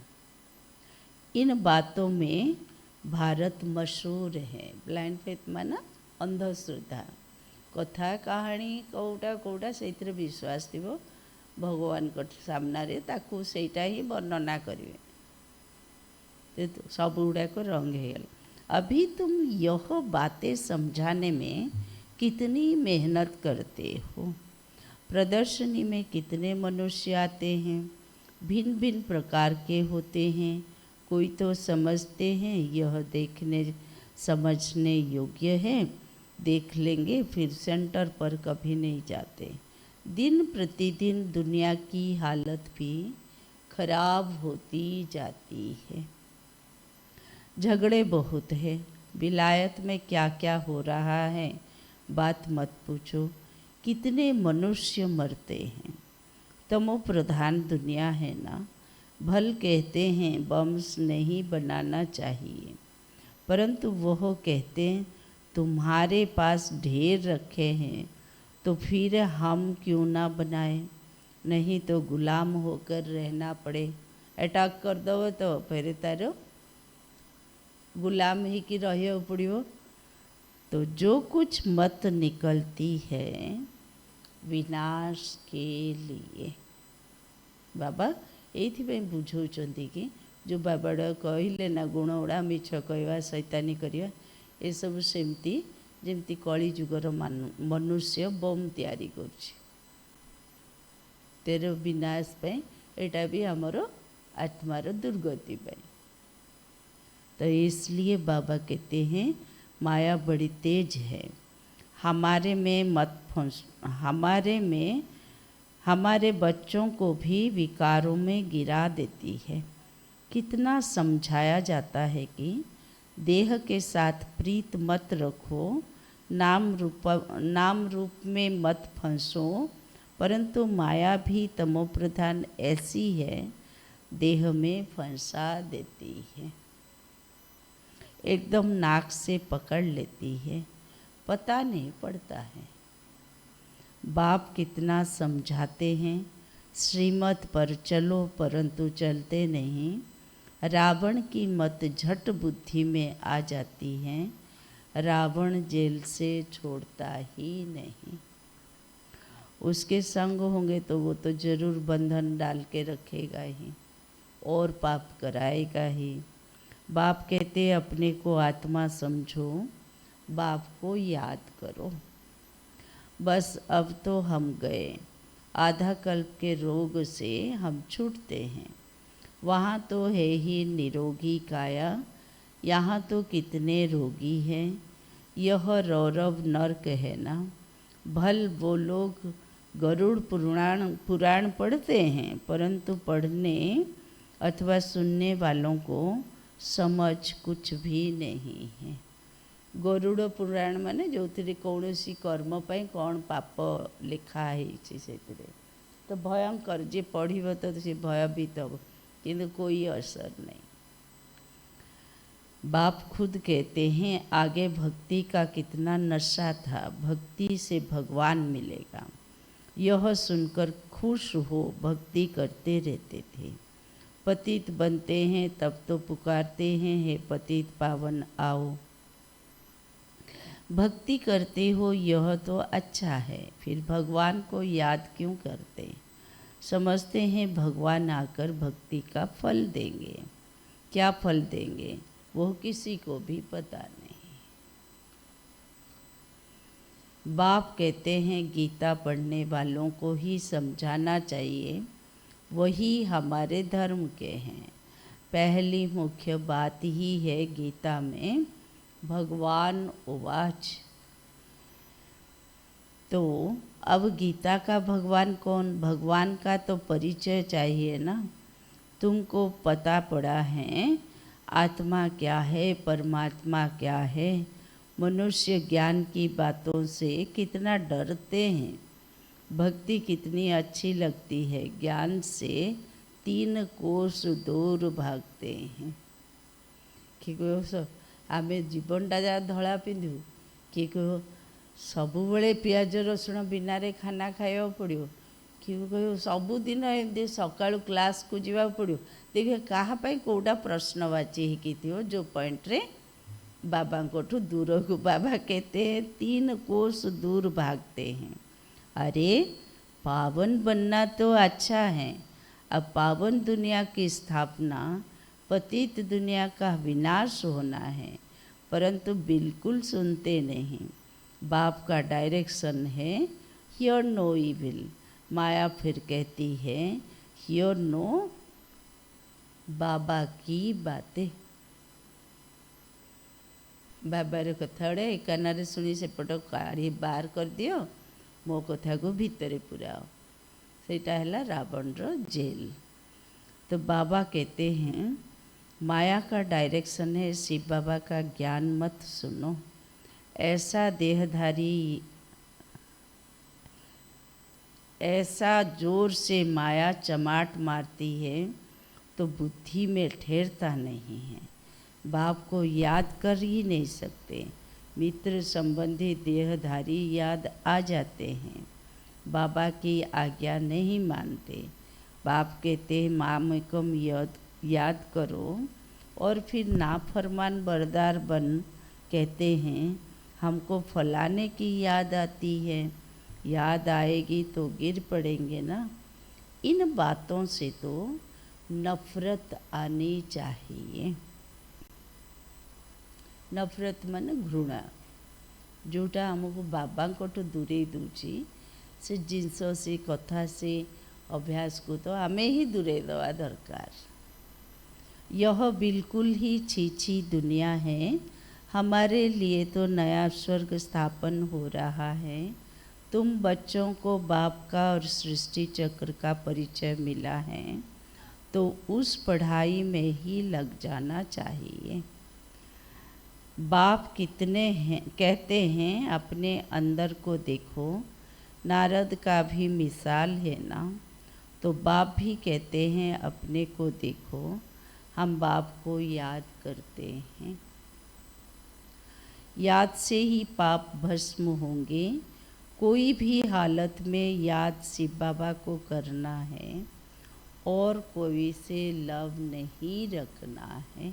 Speaker 2: इन बातों में भारत मशहूर है। ब्लाइंड फेथ माना अंधश्रद्धा, कथा कहानी कौटा कौटा से विश्वास थी भगवान सामने ताकू सेटा ही वर्णना करेंगे, तो सब गुड़ाक रंग है। अभी तुम यह बातें समझाने में कितनी मेहनत करते हो। प्रदर्शनी में कितने मनुष्य आते हैं, भिन्न भिन्न प्रकार के होते हैं। कोई तो समझते हैं यह देखने समझने योग्य है, देख लेंगे, फिर सेंटर पर कभी नहीं जाते। दिन प्रतिदिन दुनिया की हालत भी खराब होती जाती है। झगड़े बहुत है। विलायत में क्या क्या हो रहा है बात मत पूछो। कितने मनुष्य मरते हैं। तमो प्रधान दुनिया है ना। भल कहते हैं बम्स नहीं बनाना चाहिए, परंतु वह कहते हैं तुम्हारे पास ढेर रखे हैं तो फिर हम क्यों ना बनाए, नहीं तो गुलाम होकर रहना पड़े। अटैक कर दो तो फिर तारो गुलाम ही की रहियो पड़ियो। तो जो कुछ मत निकलती है विनाश के लिए। बाबा ये बुझाऊँच कि जो बाबा कहले ना गुण उड़ा मिछ कहवा शैतानी करवा, ये सब सेमती जमती कली जुगर मनुष्य बम तैयारी करुछि तेर विनाश पे, एटा भी आमर आत्मार दुर्गति पे। तो इसलिए बाबा कहते हैं माया बड़ी तेज है, हमारे में मत फंस, हमारे बच्चों को भी विकारों में गिरा देती है। कितना समझाया जाता है कि देह के साथ प्रीत मत रखो, नाम रूप में मत फंसो, परंतु माया भी तमोप्रधान ऐसी है, देह में फंसा देती है, एकदम नाक से पकड़ लेती है, पता नहीं पड़ता है। बाप कितना समझाते हैं, श्रीमत पर चलो परंतु चलते नहीं। रावण की मत झट बुद्धि में आ जाती है, रावण जेल से छोड़ता ही नहीं। उसके संग होंगे तो वो तो जरूर बंधन डाल के रखेगा ही और पाप कराएगा ही। बाप कहते अपने को आत्मा समझो, बाप को याद करो। बस अब तो हम गए, आधा कल्प के रोग से हम छूटते हैं। वहाँ तो है ही निरोगी काया, यहाँ तो कितने रोगी हैं। यह रौरव नर्क है ना। भल वो लोग गरुड़ पुराण पढ़ते हैं, परंतु पढ़ने अथवा सुनने वालों को समझ कुछ भी नहीं है। गरुड़ पुराण माने जो कौन सी कर्म पाई कौन पाप लिखा है, तो भयंकर जे पढ़िब तो से भयभीत हो, किंतु कोई असर नहीं। बाप खुद कहते हैं आगे भक्ति का कितना नशा था, भक्ति से भगवान मिलेगा। यह सुनकर खुश हो भक्ति करते रहते थे। पतित बनते हैं तब तो पुकारते हैं हे पतित पावन आओ। भक्ति करते हो यह तो अच्छा है, फिर भगवान को याद क्यों करते? समझते हैं भगवान आकर भक्ति का फल देंगे। क्या फल देंगे वो किसी को भी पता नहीं। बाप कहते हैं गीता पढ़ने वालों को ही समझाना चाहिए, वही हमारे धर्म के हैं। पहली मुख्य बात ही है गीता में भगवान उवाच। तो अब गीता का भगवान कौन? भगवान का तो परिचय चाहिए ना। तुमको पता पड़ा है आत्मा क्या है, परमात्मा क्या है। मनुष्य ज्ञान की बातों से कितना डरते हैं। भक्ति कितनी अच्छी लगती है, ज्ञान से 3 कोस दूर भागते हैं। कि कह आम जीवनटा जहाँ धला पिंधु, कि कह सबुबले पियाज रसुण बिना खाना खाया पड़ो, कि कह सबुदिन एमती सकाळु क्लास को जावा पड़ो। देखिए कहाँपाई कौटा प्रश्नवाची होगी जो पॉइंट रे बाबा को दूर को बाबा कहते हैं 3 कोस दूर भागते हैं। अरे पावन बनना तो अच्छा है, अब पावन दुनिया की स्थापना, पतित दुनिया का विनाश होना है, परंतु बिल्कुल सुनते नहीं। बाप का डायरेक्शन है हियर नो इविल। माया फिर कहती है हियर नो बाबा की बातें। बाबार कथाड़े कान शुणी सेपट काढ़ी बाहर कर दियो, मो कथा को भितर पुराओ। सेटा है रावण रो जेल। तो बाबा कहते हैं माया का डायरेक्शन है शिव बाबा का ज्ञान मत सुनो। ऐसा देहधारी, ऐसा जोर से माया चमाट मारती है तो बुद्धि में ठहरता नहीं है। बाप को याद कर ही नहीं सकते। मित्र संबंधी देहधारी याद आ जाते हैं, बाबा की आज्ञा नहीं मानते। बाप कहते मामकम याद करो और फिर नाफरमान बरदार बन कहते हैं हमको फलाने की याद आती है। याद आएगी तो गिर पड़ेंगे ना। इन बातों से तो नफरत आनी चाहिए। नफरत माने घृणा, जोटा आमको बाबा को दूरे दूची से जिनस से कथा से अभ्यास को तो आमे ही दूरे दवा दरकार। यह बिल्कुल ही छीछी दुनिया है। हमारे लिए तो नया स्वर्ग स्थापन हो रहा है। तुम बच्चों को बाप का और सृष्टि चक्र का परिचय मिला है तो उस पढ़ाई में ही लग जाना चाहिए। बाप कितने हैं कहते हैं अपने अंदर को देखो। नारद का भी मिसाल है ना। तो बाप भी कहते हैं अपने को देखो। हम बाप को याद करते हैं। याद से ही पाप भस्म होंगे। कोई भी हालत में याद शिव बाबा को करना है और कोई से लव नहीं रखना है।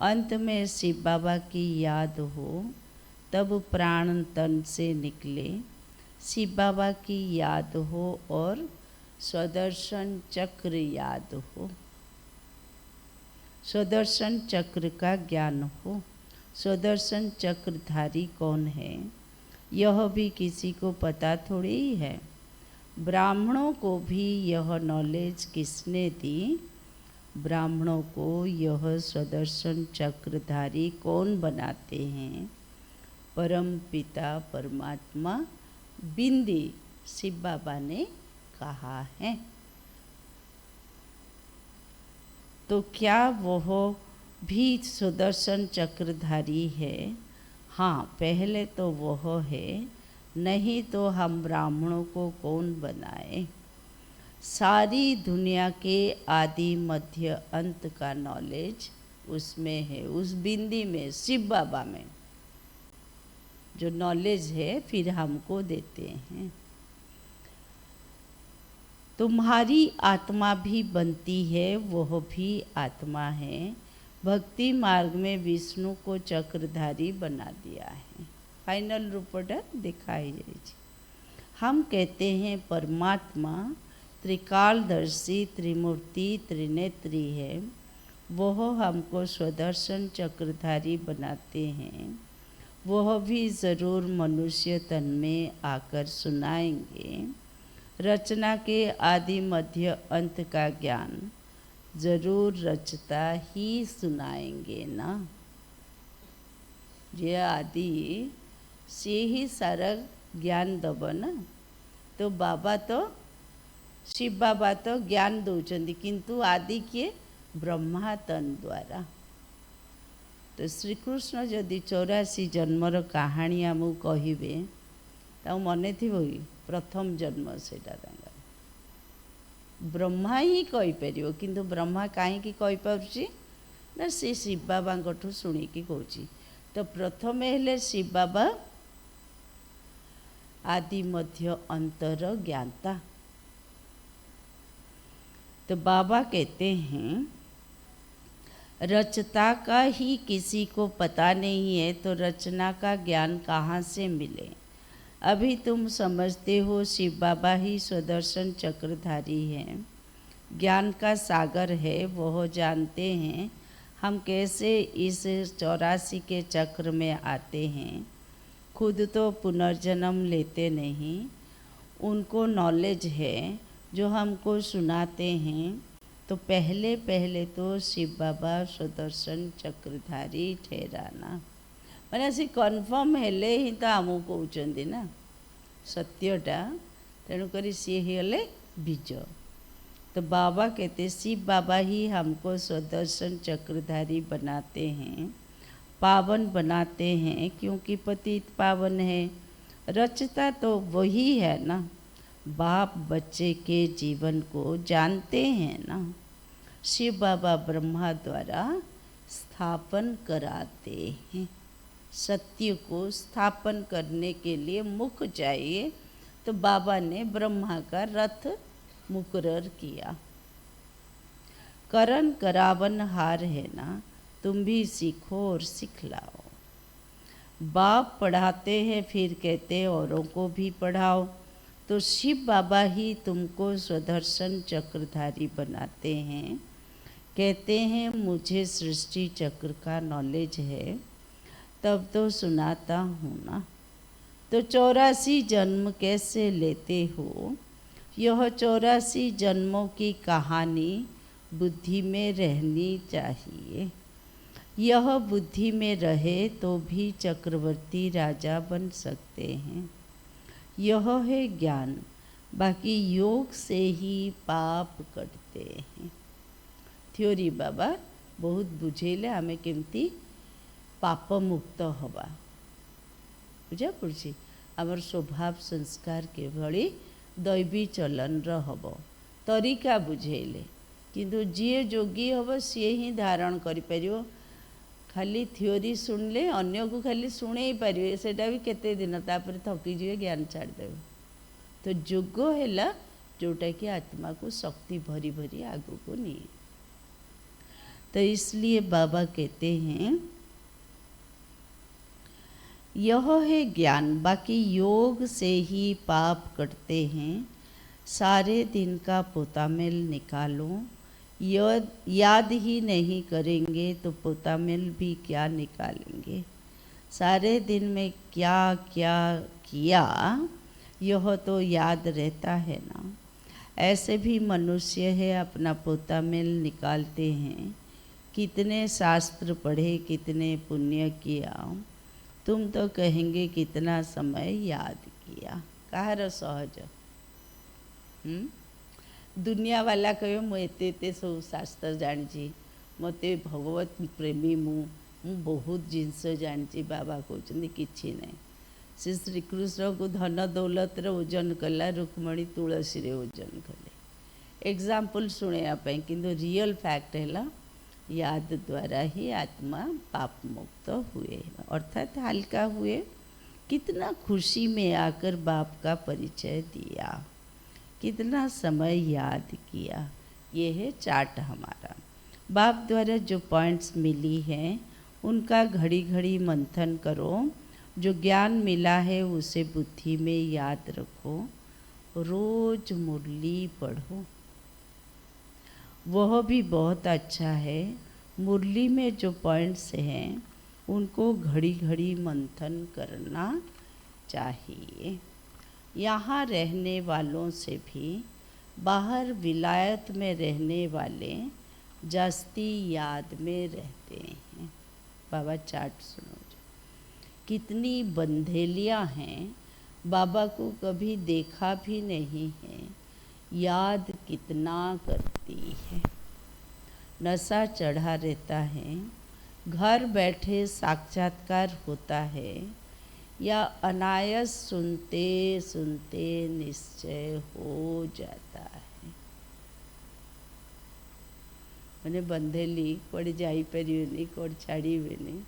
Speaker 2: अंत में शिव बाबा की याद हो तब प्राण तन से निकले। शिव बाबा की याद हो और स्वदर्शन चक्र याद हो, स्वदर्शन चक्र का ज्ञान हो। स्वदर्शन चक्रधारी कौन है यह भी किसी को पता थोड़ी ही है। ब्राह्मणों को भी यह नॉलेज किसने दी? ब्राह्मणों को यह स्वदर्शन चक्रधारी कौन बनाते हैं? परम पिता परमात्मा बिंदी शिव बाबा ने कहा है। तो क्या वह भी सुदर्शन चक्रधारी है? हाँ, पहले तो वह है, नहीं तो हम ब्राह्मणों को कौन बनाए। सारी दुनिया के आदि मध्य अंत का नॉलेज उसमें है, उस बिंदी में, शिव बाबा में जो नॉलेज है फिर हमको देते हैं। तुम्हारी आत्मा भी बनती है, वह भी आत्मा है। भक्ति मार्ग में विष्णु को चक्रधारी बना दिया है। फाइनल रूपटा दिखाई जाए। हम कहते हैं परमात्मा त्रिकालदर्शी, त्रिमूर्ति, त्रिनेत्री है। वह हमको स्वदर्शन चक्रधारी बनाते हैं। वह भी ज़रूर मनुष्य तन में आकर सुनाएंगे। रचना के आदि मध्य अंत का ज्ञान ज़रूर रचता ही सुनाएंगे ना। जे आदि सी ही सारा ज्ञान दब ना। तो बाबा तो शिव बाबा तो ज्ञान दौरान किंतु आदि किए ब्रह्मा तन द्वारा। तो श्रीकृष्ण जदि 84 जन्मर कहानी आमको कहे तो मन थी प्रथम जन्म से ब्रह्मा ही कहीपर किंतु ब्रह्मा कहीं कहीपी ना सी शिव बाबा शुणिकी कौची। तो प्रथम हेले शिव बाबा आदि मध्य अंतर ज्ञाता। तो बाबा कहते हैं रचता का ही किसी को पता नहीं है तो रचना का ज्ञान कहाँ से मिले। अभी तुम समझते हो शिव बाबा ही स्वदर्शन चक्रधारी हैं, ज्ञान का सागर है, वह जानते हैं हम कैसे इस 84 के चक्र में आते हैं। खुद तो पुनर्जन्म लेते नहीं, उनको नॉलेज है जो हमको सुनाते हैं। तो पहले पहले तो शिव बाबा स्वदर्शन चक्रधारी ठहराना मैंने सी कन्फर्म हेले ही तो आमको कहते ना सत्यटा, तेणुक सी हेले बीज। तो बाबा कहते शिव बाबा ही हमको स्वदर्शन चक्रधारी बनाते हैं, पावन बनाते हैं, क्योंकि पतित पावन है। रचता तो वही है ना, बाप बच्चे के जीवन को जानते हैं ना। शिव बाबा ब्रह्मा द्वारा स्थापन कराते हैं। सत्य को स्थापन करने के लिए मुख चाहिए, तो बाबा ने ब्रह्मा का रथ मुकर्रर किया। करण करावन हार है ना, तुम भी सीखो और सिखलाओ। बाप पढ़ाते हैं फिर कहते औरों को भी पढ़ाओ। तो शिव बाबा ही तुमको स्वदर्शन चक्रधारी बनाते हैं। कहते हैं मुझे सृष्टि चक्र का नॉलेज है, तब तो सुनाता हूँ ना। तो 84 जन्म कैसे लेते हो, यह 84 जन्मों की कहानी बुद्धि में रहनी चाहिए। यह बुद्धि में रहे तो भी चक्रवर्ती राजा बन सकते हैं। यह है ज्ञान, बाकी योग से ही पाप कटते हैं। थ्योरी बाबा बहुत बुझेले आमे केमती पाप मुक्त हवा बुझा पड़ी। आमर स्वभाव संस्कार के भली दैवी चलन हब तरीका बुझेले, किंतु जी जोगी हम सी ही धारण कर। खाली थ्योरी शुणिले अन्य को खाली शुणे पारे सेटा भी केते दिन तापर थकी जीवे ज्ञान छाड़देवे। तो जोग है जोटा कि आत्मा को शक्ति भरी भरी आगू को नहीं। तो इसलिए बाबा कहते हैं यह है ज्ञान, बाकी योग से ही पाप कटते हैं। सारे दिन का पोतामेल निकालो, याद ही नहीं करेंगे तो पोतामेल भी क्या निकालेंगे। सारे दिन में क्या क्या किया यह तो याद रहता है ना। ऐसे भी मनुष्य है अपना पोतामेल निकालते हैं। कितने शास्त्र पढ़े, कितने पुण्य किया, तुम तो कहेंगे कितना समय याद किया। कहार सहज दुनिया वाला कहो मुझे सब शास्त्र जानी, मत भगवत प्रेमी मु बहुत जिनस जानी। बाबा कहते कि ना से श्रीकृष्ण को धन दौलत ओजन कला, रुक्मणी तुलसी रे ओजन कले। एग्जाम्पल शुणापी किंतु रियल फैक्ट है याद द्वारा ही आत्मा पाप मुक्त हुए, अर्थात हल्का हुए। कितना खुशी में आकर बाप का परिचय दिया, कितना समय याद किया। ये है चार्ट हमारा। बाप द्वारा जो पॉइंट्स मिली हैं उनका घड़ी घड़ी मंथन करो। जो ज्ञान मिला है उसे बुद्धि में याद रखो। रोज मुरली पढ़ो, वह भी बहुत अच्छा है। मुरली में जो पॉइंट्स हैं उनको घड़ी घड़ी मंथन करना चाहिए। यहाँ रहने वालों से भी बाहर विलायत में रहने वाले जास्ती याद में रहते हैं। बाबा चार्ट सुनो। कितनी बंधेलियाँ हैं, बाबा को कभी देखा भी नहीं है, याद कितना करती है। नशा चढ़ा रहता है, घर बैठे साक्षात्कार होता है, या अनायास सुनते सुनते निश्चय हो जाता है। मैंने बंधेली कड़े जापरिनी कड़े छाड़बेनि,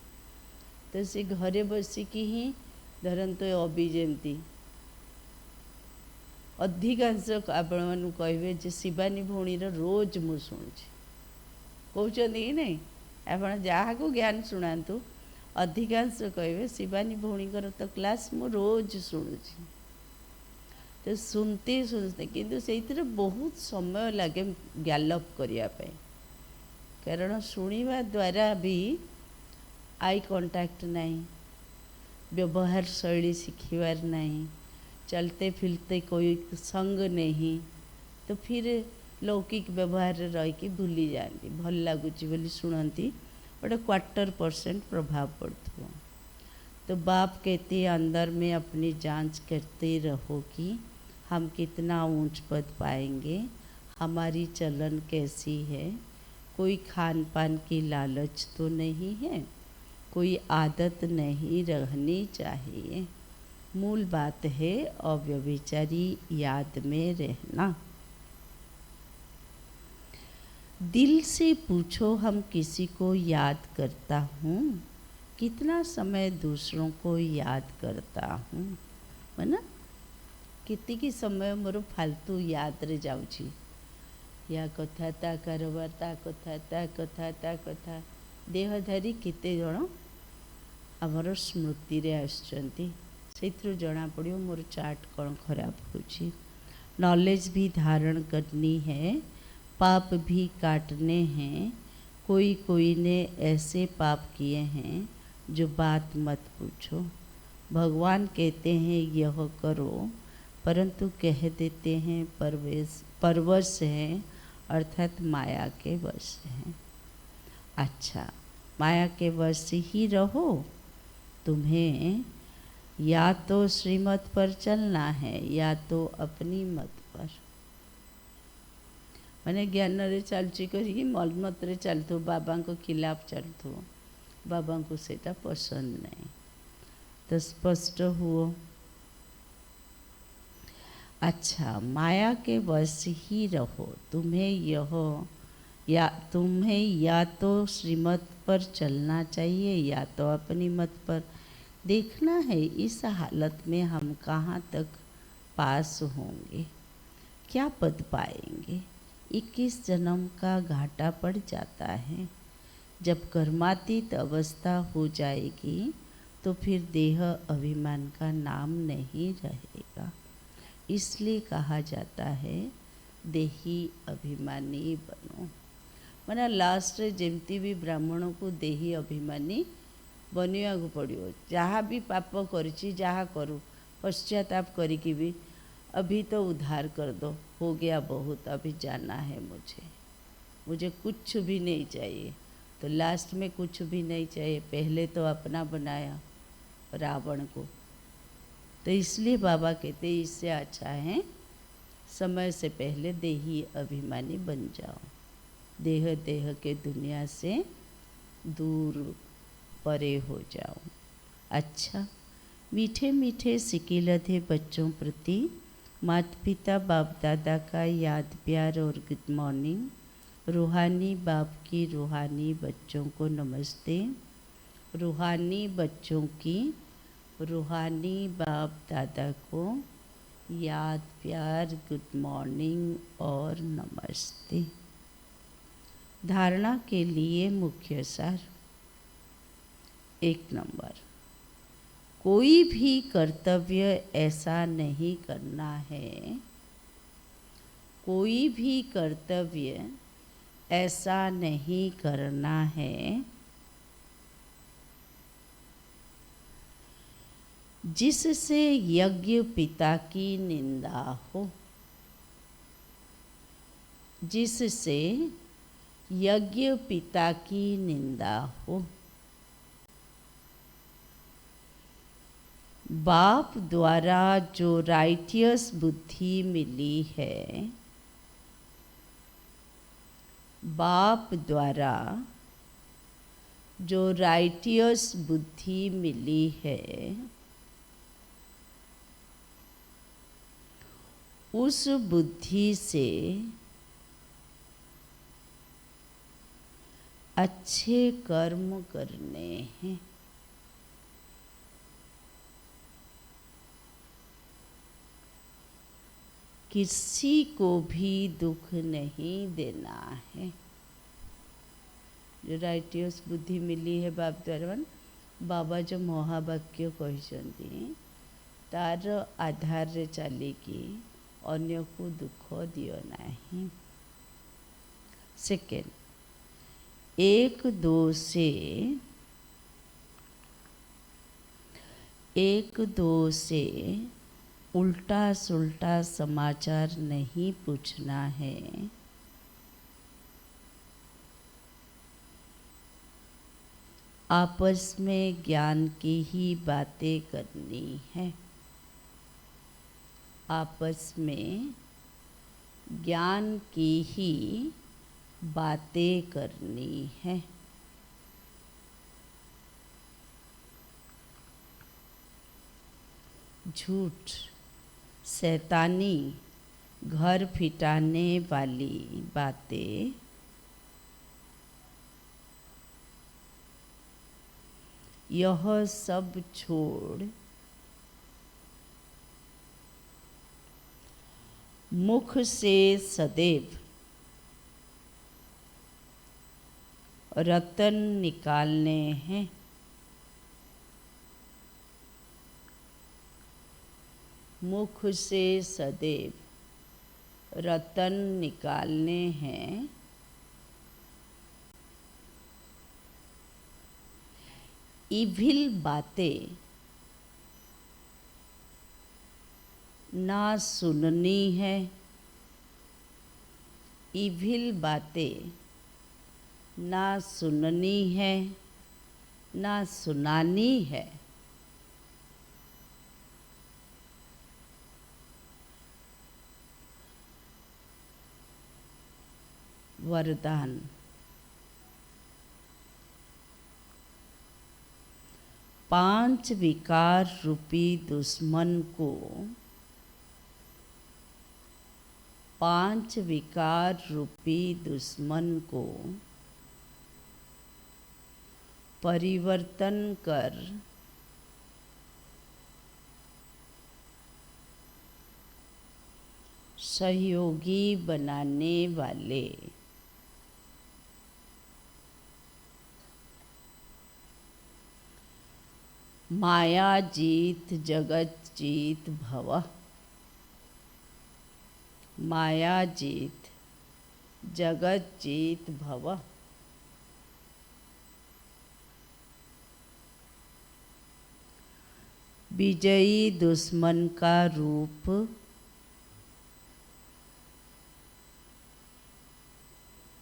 Speaker 2: तो सी घरे बसिकी ही धरत अभी जमती अधिकांश आपण मानू कहे जे शिवानी भौणीर रोज मु शुणुची कहते कि नहीं, आप जहाँ को ज्ञान शुणातु अधिकांश कहे शिवानी भौणीकर तो क्लास मु रोज शुणुची। तो सुनते सुनते किंतु से बहुत समय लगे गैलप करने, कारण शुणा द्वारा भी आई कांटेक्ट नहीं, व्यवहार शैली शिखिबार नहीं, चलते फिरते कोई संग नहीं, तो फिर लौकिक व्यवहार रहीकि भूली जाती, भल लगुच बोली शुणती, गोटे 25% प्रभाव पड़ता। तो बाप कहते हैं अंदर में अपनी जांच करते रहो कि हम कितना ऊंच पद पाएंगे, हमारी चलन कैसी है, कोई खान पान की लालच तो नहीं है, कोई आदत नहीं रहनी चाहिए। मूल बात है अव्यभिचारी याद में रहना। दिल से पूछो हम किसी को याद करता हूँ, कितना समय दूसरों को याद करता हूँ, है ना। कितनी समय मोर फालतू याद रे जाउची, या कथा ता कारोबार ता कथा देहधारी केते जण आमर स्मृति रे आसुचंती, से जना पड़ो मोर चार्ट कौन खराब होची। नॉलेज भी धारण करनी है, पाप भी काटने हैं, कोई कोई ने ऐसे पाप किए हैं जो बात मत पूछो। भगवान कहते हैं यह करो, परंतु कह देते हैं परवश हैं, अर्थात माया के वश हैं। अच्छा, माया के वश ही रहो, तुम्हें या तो श्रीमत पर चलना है या तो अपनी मत पर। मैंने ज्ञान रे चलची करी मलमत रे चलतु, बाबा को खिलाफ चलतु, बाबा को सेटा पसंद नहीं। तो स्पष्ट हुओ। अच्छा, माया के वश ही रहो, तुम्हें या तो श्रीमत पर चलना चाहिए या तो अपनी मत पर। देखना है इस हालत में हम कहाँ तक पास होंगे, क्या पद पाएंगे। 21 जन्म का घाटा पड़ जाता है। जब कर्मातीत अवस्था हो जाएगी तो फिर देह अभिमान का नाम नहीं रहेगा। इसलिए कहा जाता है देही अभिमानी बनो। मैंने लास्ट जमती भी ब्राह्मणों को देही अभिमानी बनवा को पड़ो। जहाँ भी पाप करी जहाँ करूँ पश्चाताप करके भी अभी तो उद्धार कर दो, हो गया बहुत, अभी जाना है मुझे कुछ भी नहीं चाहिए। तो लास्ट में कुछ भी नहीं चाहिए, पहले तो अपना बनाया रावण को। तो इसलिए बाबा कहते इससे अच्छा है समय से पहले देही अभिमानी बन जाओ, देह के दुनिया से दूर परे हो जाओ। अच्छा, मीठे मीठे सिकिलधे बच्चों प्रति माता पिता बाप दादा का याद प्यार और गुड मॉर्निंग। रूहानी बाप की रूहानी बच्चों को नमस्ते। रूहानी बच्चों की रूहानी बाप दादा को याद प्यार गुड मॉर्निंग और नमस्ते। धारणा के लिए मुख्य सार। 1 नंबर, कोई भी कर्तव्य ऐसा नहीं करना है, कोई भी कर्तव्य ऐसा नहीं करना है जिससे यज्ञ पिता की निंदा हो, जिससे यज्ञ पिता की निंदा हो। बाप द्वारा जो राइटियस बुद्धि मिली है, बाप द्वारा जो राइटियस बुद्धि मिली है, उस बुद्धि से अच्छे कर्म करने हैं। किसी को भी दुख नहीं देना है। जो राइटियस बुद्धि मिली है बाप द्वारा, बाबा जो महावाक्य कहते तार आधार रे चलिकी अन्य को दुख दियो नहीं। सेकेंड, एक दो से उल्टा सुल्टा समाचार नहीं पूछना है। आपस में ज्ञान की ही बातें करनी है। आपस में ज्ञान की ही बातें करनी है। झूठ, शैतानी, घर फिटाने वाली बातें यह सब छोड़ मुख से सदैव रतन निकालने हैं। मुख से सदैव रतन निकालने हैं। इविल बातें ना सुननी है। इविल बातें ना सुननी है, ना सुनानी है। वरदान, पांच विकार रूपी दुश्मन को, पांच विकार रूपी दुश्मन को परिवर्तन कर सहयोगी बनाने वाले माया जीत जगत जीत भव। माया जीत जगत जीत भव। विजयी दुश्मन का रूप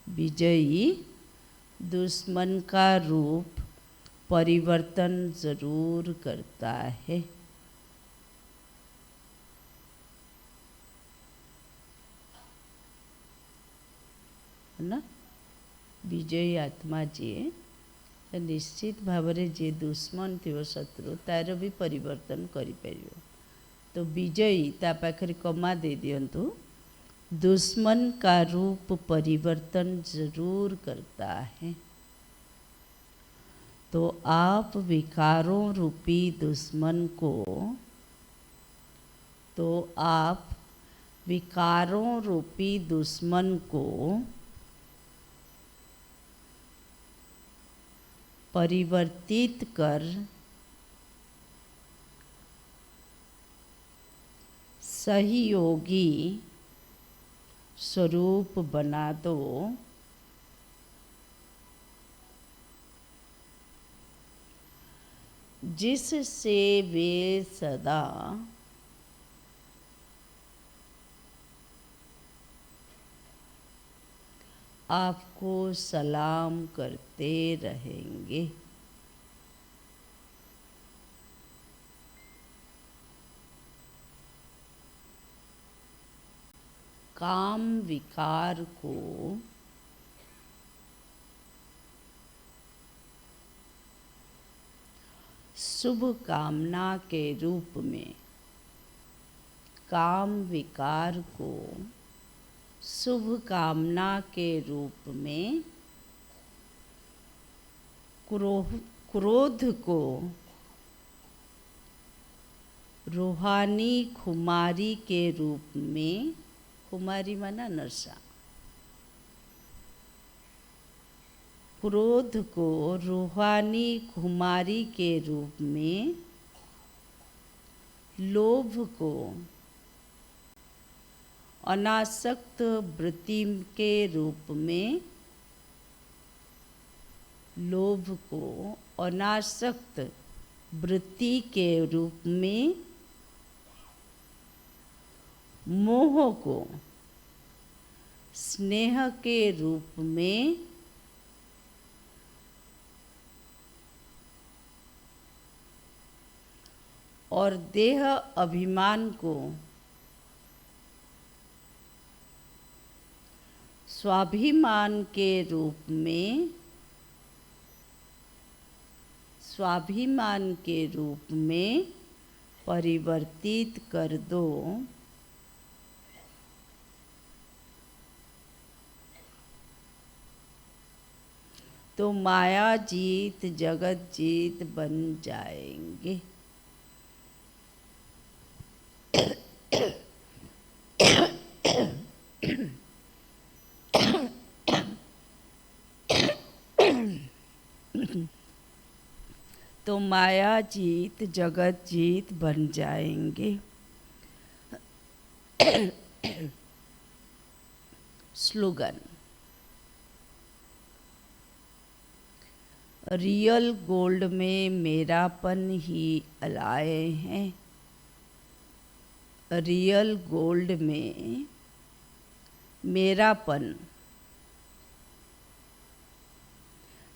Speaker 2: विजयी दुश्मन का रूप परिवर्तन जरूर करता है ना। विजयी आत्मा जी निश्चित भाव में जे दुश्मन थी शत्रु तार भी परिवर्तन करिपर। तो विजयी ता पाखरे कमा दे दियंतु, दुश्मन का रूप परिवर्तन जरूर करता है। तो आप विकारों रूपी दुश्मन को, तो आप विकारों रूपी दुश्मन को परिवर्तित कर सहयोगी स्वरूप बना दो। जिससे वे सदा आपको सलाम करते रहेंगे। काम विकार को शुभ कामना के रूप में, काम विकार को शुभ कामना के रूप में, क्रोध को रूहानी खुमारी के रूप में, खुमारी माना नशा, क्रोध को रूहानी खुमारी के रूप में, लोभ को अनासक्त वृत्ति के रूप में, लोभ को अनासक्त वृत्ति के रूप में, मोह को स्नेह के रूप में, और देह अभिमान को स्वाभिमान के रूप में, स्वाभिमान के रूप में परिवर्तित कर दो, तो माया जीत जगत जीत बन जाएंगे। तो माया जीत जगत जीत बन जाएंगे। स्लोगन, रियल गोल्ड में मेरापन ही अलाए हैं। रियल गोल्ड में मेरापन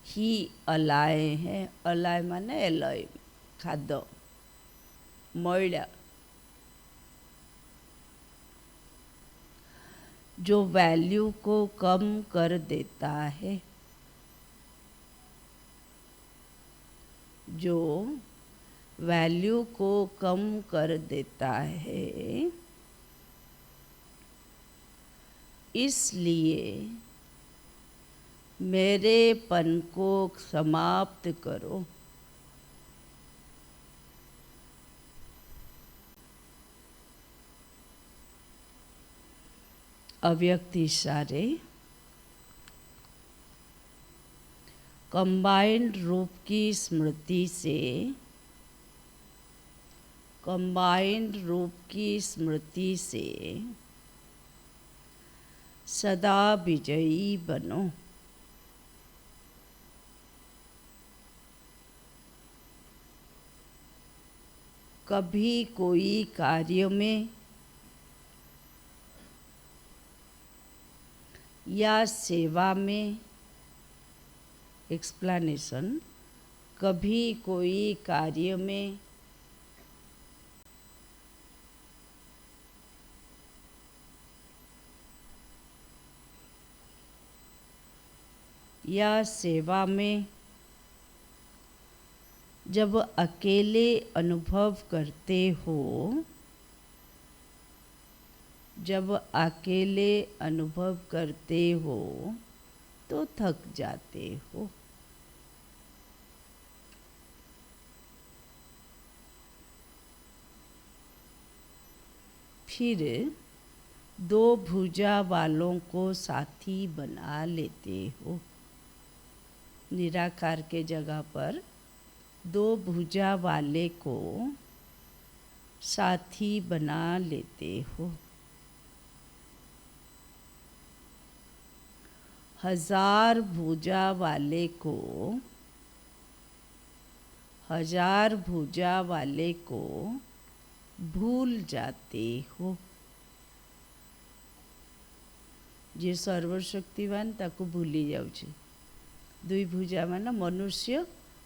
Speaker 2: ही अलाए हैं। अलाय माने एलय, खाद्य, मैला, जो वैल्यू को कम कर देता है, जो वैल्यू को कम कर देता है। इसलिए मेरेपन को समाप्त करो। अव्यक्त इशारे कंबाइंड रूप की स्मृति से, कंबाइंड रूप की स्मृति से सदा विजयी बनो। कभी कोई कार्य में या सेवा में, एक्सप्लेनेशन, कभी कोई कार्य में या सेवा में जब अकेले अनुभव करते हो, जब अकेले अनुभव करते हो तो थक जाते हो। फिर दो भुजा वालों को साथी बना लेते हो। निराकार के जगह पर दो भुजा वाले को साथी बना लेते हो। हजार भुजा वाले को, हजार भुजा वाले को भूल जाते हो। जे सर्वशक्तिवान ताको भूली जाउछे। दुई भुजा माने मनुष्य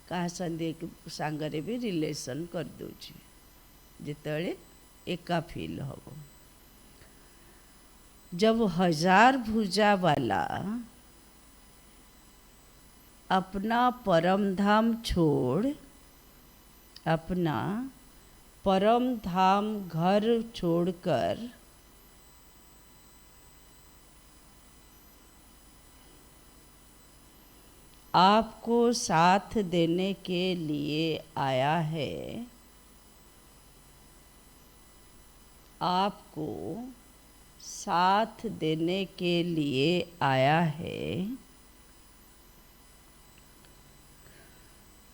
Speaker 2: का सांगरे भी रिलेशन कर दोछे जेतळे एका फील हबो। जब 1000 भुजा वाला अपना परम धाम छोड़, अपना परम धाम घर छोड़कर आपको साथ देने के लिए आया है, आपको साथ देने के लिए आया है,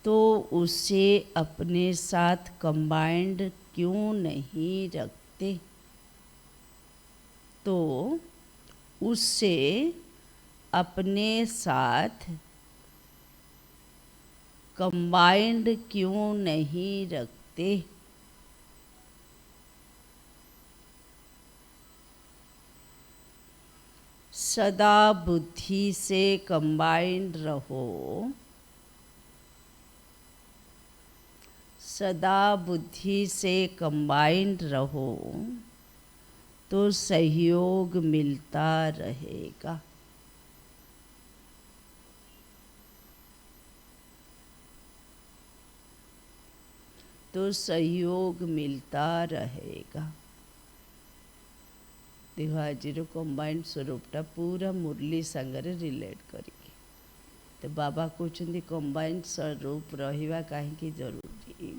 Speaker 2: तो उसे अपने साथ कंबाइंड क्यों नहीं रखते? तो उससे अपने साथ कंबाइंड क्यों नहीं रखते? सदा बुद्धि से कंबाइंड रहो, सदा बुद्धि से कंबाइंड रहो, तो सहयोग मिलता रहेगा। तो सहयोग मिलता रहेगा। देखो आज कंबाइंड स्वरूपटा पूरा मुरली संगरे रिलेट करिकी तो बाबा कहते कंबाइंड स्वरूप रहिबा काहेकि जरूरी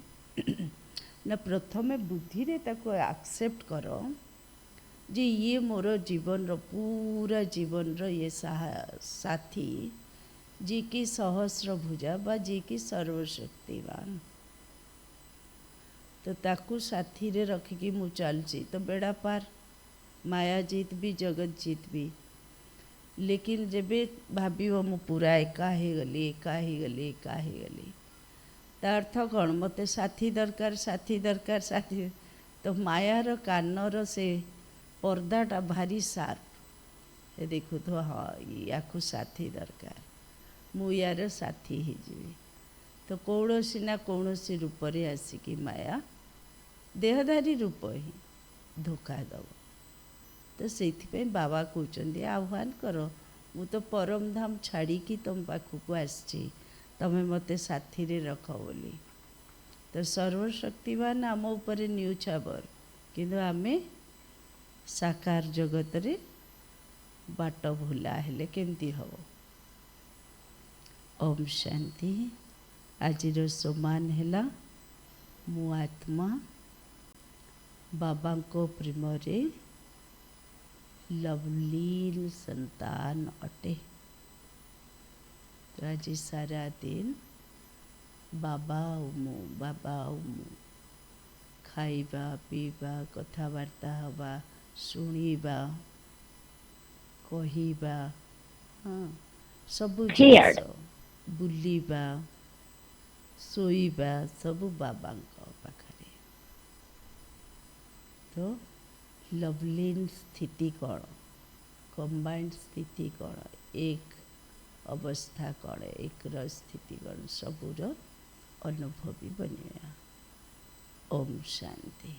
Speaker 2: ना प्रथमे बुद्धि रे ताको एक्सेप्ट करो जे ये मोर जीवन रो पूरा जीवन रो ये साथी जी की सहस्र भुजा बा जी की सर्वशक्तिवान तो ताकू साथी रे रखिकी मु चलची तो बेड़ा पार माया जीत भी जगत जीत भी। लेकिन जेबे भाविव मु पूरा एका ही गली एका ही गली एका ही गली ता अर्थ कौन मते साथी दरकार साथी दरकार साथी तो मायार कानर से पर्दाटा भारी सार्प देखु तो हाँ या साथी दरकार मु यार साथी ही जीवी तो कौनसी ना कौनसी रूप रे आसिकी माया देहधारी रूप ही धोखा दब तो से बाबा कहते आह्वान करो मु तो परम धाम छाड़ी तुम पाखक आसी तमें मते साथी रे रख बोली तो सर्वशक्तिवान आम उपरे न्यू छाबर किंतु आमे साकार जगत रे बाट भूला हेले केमती हम। ओम शांति। आज सोमान है मु आत्मा बाबा को प्रेम रे लवलीन संतान अटे। तो आज सारा दिन बाबा आउ मु खाइबा पीबा कथबार्ता हवा शुणिबा कहिबा हाँ सबु बुलिबा सोईबा सबु बाबा पाखरे। तो लवलीन स्थिति कौन कंबाइंड स्थिति कौन एक अवस्था कौन एक स्थिति कौन सबूर अनुभवी बनिया। ओम शांति।